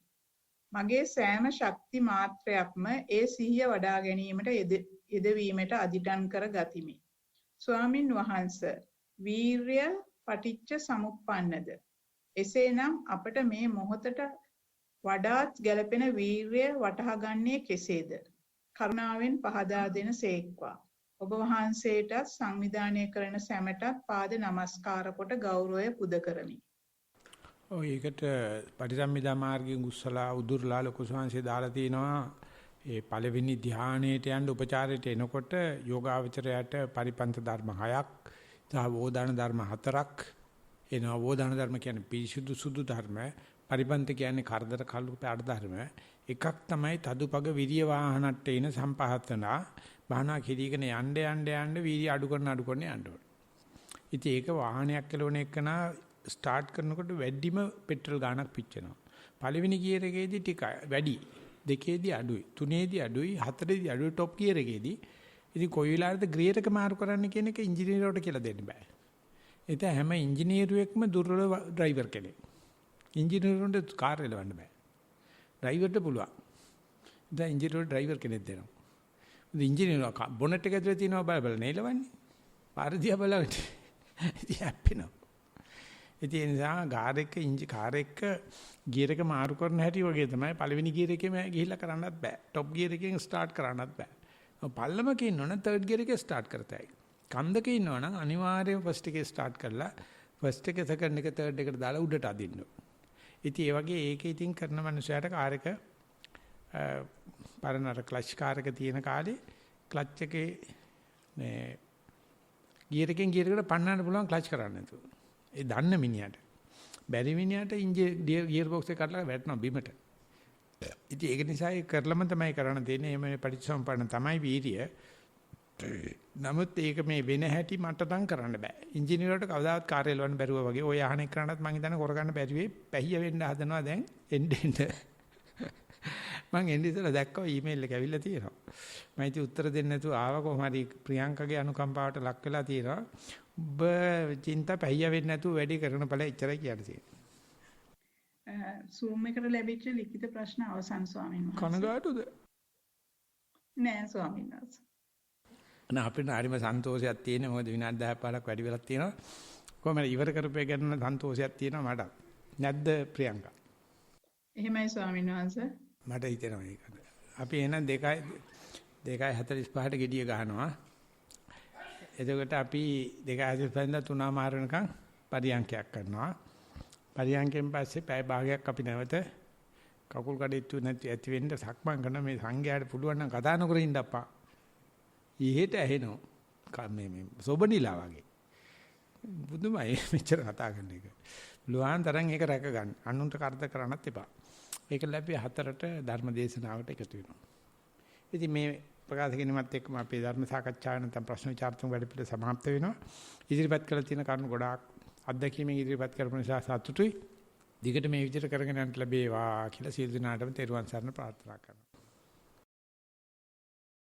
මගේ සෑම ශක්ති මාත්‍රයක්ම ඒ සිහිය වඩා ගැනීමට යෙදවීමට අදිටන් කර ගතිමි. ස්වාමින් වහන්සේ, වීර්ය පටිච්ච සමුප්පන්නද? එසේනම් අපට මේ මොහොතට වඩාත් ගැළපෙන වීර්ය වටහා ගන්නේ කෙසේද? කරුණාවෙන් පහදා දෙන සේක්වා. ඔබ වහන්සේට සංවිධානය කරන සැමටත් පාද නමස්කාර කොට ගෞරවය පුද කරමි. ඔය ඒකට පටිසම්භිදා මාර්ගයෙන් උස්සලා උදුරලා ලොකු සංහසේ දාලා තිනවා. ඒ පළවෙනි ධානයේට යන්න උපචාරයට එනකොට යෝගාවචරයට පරිපන්ත ධර්ම 6ක්, සහ වෝදාන ධර්ම 4ක්, එනවා වෝදාන ධර්ම කියන්නේ පිරිසුදු සුදු ධර්ම, පරිපන්ත කියන්නේ කරදර කලු පාඩ ධර්ම. එකක් තමයි තදුපග විරිය වාහනට්ටේන සම්පහතනා බහනා කිරීගෙන යන්න වීර්ය අඩු කරන යන්න ඕනේ. ඉතින් ඒක වාහනයක් කෙලවන එකන ස්ටාර්ට් කරනකොට වැඩිම පෙට්‍රල් ගාණක් පිච්චෙනවා. පළවෙනි ගියර් එකේදී ටික වැඩි, දෙකේදී අඩුයි, තුනේදී අඩුයි, හතරේදී අඩුයි, টොප් ගියර් එකේදී. ඉතින් කොයි වෙලාවටද ගියර් එක මාරු කරන්න කියන එක ඉංජිනේරුවට කියලා දෙන්න බෑ. ඒත හැම ඉංජිනේරුවෙක්ම දුර්වල ඩ්‍රයිවර් කෙනෙක්. ඉංජිනේරුන්ට කාර් එලවන්න බෑ. ඩ්‍රයිවර්ට පුළුවන්. දැන් ඉංජිනේරු ඩ්‍රයිවර් කෙනෙක් දෙනවා. ඉංජිනේරු බොනට් එක ඇතුලේ තියෙනවා බල නේලවන්නේ. පාරදියා බලන්න. ඉතින් හැප්පෙනවා. ඉතින් ඒ නිසා කාර් එක ගියර් එක මාරු කරන හැටි වගේ තමයි පළවෙනි ගියර් එකේම ගිහිල්ලා කරන්නත් බෑ. টොප් ගියර් එකෙන් ස්ටාර්ට් කරන්නත් බෑ. පල්ලමක ඉන්නවනම් තර්ඩ් ගියර් එකේ ස්ටාර්ට් කරතයි. කන්දක ඉන්නවනම් අනිවාර්යයෙන් ෆස්ට් එකේ ස්ටාර්ට් කරලා ෆස්ට් එක සෙකන්ඩ් එක තර්ඩ් එකට දාලා උඩට අදින්න ඕන. ඉතින් ඒ වගේ ඒකේ ඉතින් කරන මනුස්සයාට කාර් එක පරණර ක්ලච් කාර් එක තියෙන කාලේ ක්ලච් එකේ මේ ගියර් එකෙන් ගියර් එකට පන්නන්න පුළුවන් ක්ලච් කරන්න නැතුව. ඒ දන්න මිනිහට. බැරි මිනිහට ගියර් බොක්ස් එක කඩලා වැටෙනවා බිමට. ඉතින් ඒක නිසා ඒ කරලම තමයි කරන්න තියෙන්නේ. එහෙම පරිච්ඡම්පන්න තමයි වීර්ය. නමුත් ඒක මේ වෙන හැටි මට නම් කරන්න බෑ. ඉංජිනේරුවට කවදාවත් කාර්ය එලවන්න බැරුවා වගේ. ඔය අහන එක්කනටත් මං හිතන්නේ කරගන්න බැරි වෙයි. පැහිය වෙන්න හදනවා දැන් එන්න. මං එන්නේ ඉතලා දැක්කවා ඊමේල් එක ඇවිල්ලා තියෙනවා. මම ඉතින් උත්තර දෙන්න නැතුව ආව කොහොම හරි ප්‍රියංකගේ අනුකම්පාවට ලක් වෙලා තියෙනවා. ඔබ චින්තා පැහිය වෙන්නේ නැතුව වැඩි කරන බල එච්චරයි කියන්න තියෙන්නේ. Zoom එකට ලැබිච්ච ලිඛිත ප්‍රශ්න අවසන් ස්වාමීන් වහන්සේ. කනගාටුද? නෑ ස්වාමීන් වහන්සේ. අපිට හරිම සන්තෝෂයක් තියෙනවා. මොකද විනාඩි 10-15ක් වැඩි වෙලක් තියෙනවා. කොහොමද ඉවර කරපේ ගැන සන්තෝෂයක් තියෙනවා මට. නැද්ද ප්‍රියංකා? එහෙමයි ස්වාමීන් වහන්සේ. මට හිතෙනවා ඒක. අපි එහෙනම් 2:45ට ගෙඩිය ගහනවා. එතකොට අපි 2:45 3 මාර වෙනකන් පරියන්කයක් කරනවා. පරියන්කෙන් පස්සේ පැය භාගයක් අපි නැවත කකුල් කඩਿੱතු නැති ඇති වෙන්න සක්මන් කරන මේ සංඝයාට පුළුවන් නම් කතා නොකර ඉන්න අප්පා. ඊහෙට ඇහෙනවා. මේ සොබනිලා වගේ. බුදුමයි මෙච්චර කතා කරන එක. පුළුවන් තරම් ඒක රැක ගන්න. අනුන්ට කරදර කරන්නත් එපා. ඒක ලැබි 4ට ධර්ම දේශනාවට එකතු වෙනවා. ඉතින් මේ ප්‍රකාශ කිරීමත් එක්කම අපේ ධර්ම සාකච්ඡාව නැත්නම් ප්‍රශ්න විචාරතුංග වැඩපිළිවෙල સમાપ્ત වෙනවා. ඉදිරිපත් කළ තියෙන කරුණු ගොඩාක් අත්දැකීමෙන් ඉදිරිපත් කරපු නිසා සතුටුයි. දිගට මේ විදිහට කරගෙන යන්න ලැබේවා කියලා සියලු දෙනාටම තෙරුවන් සරණ ප්‍රාර්ථනා කරනවා.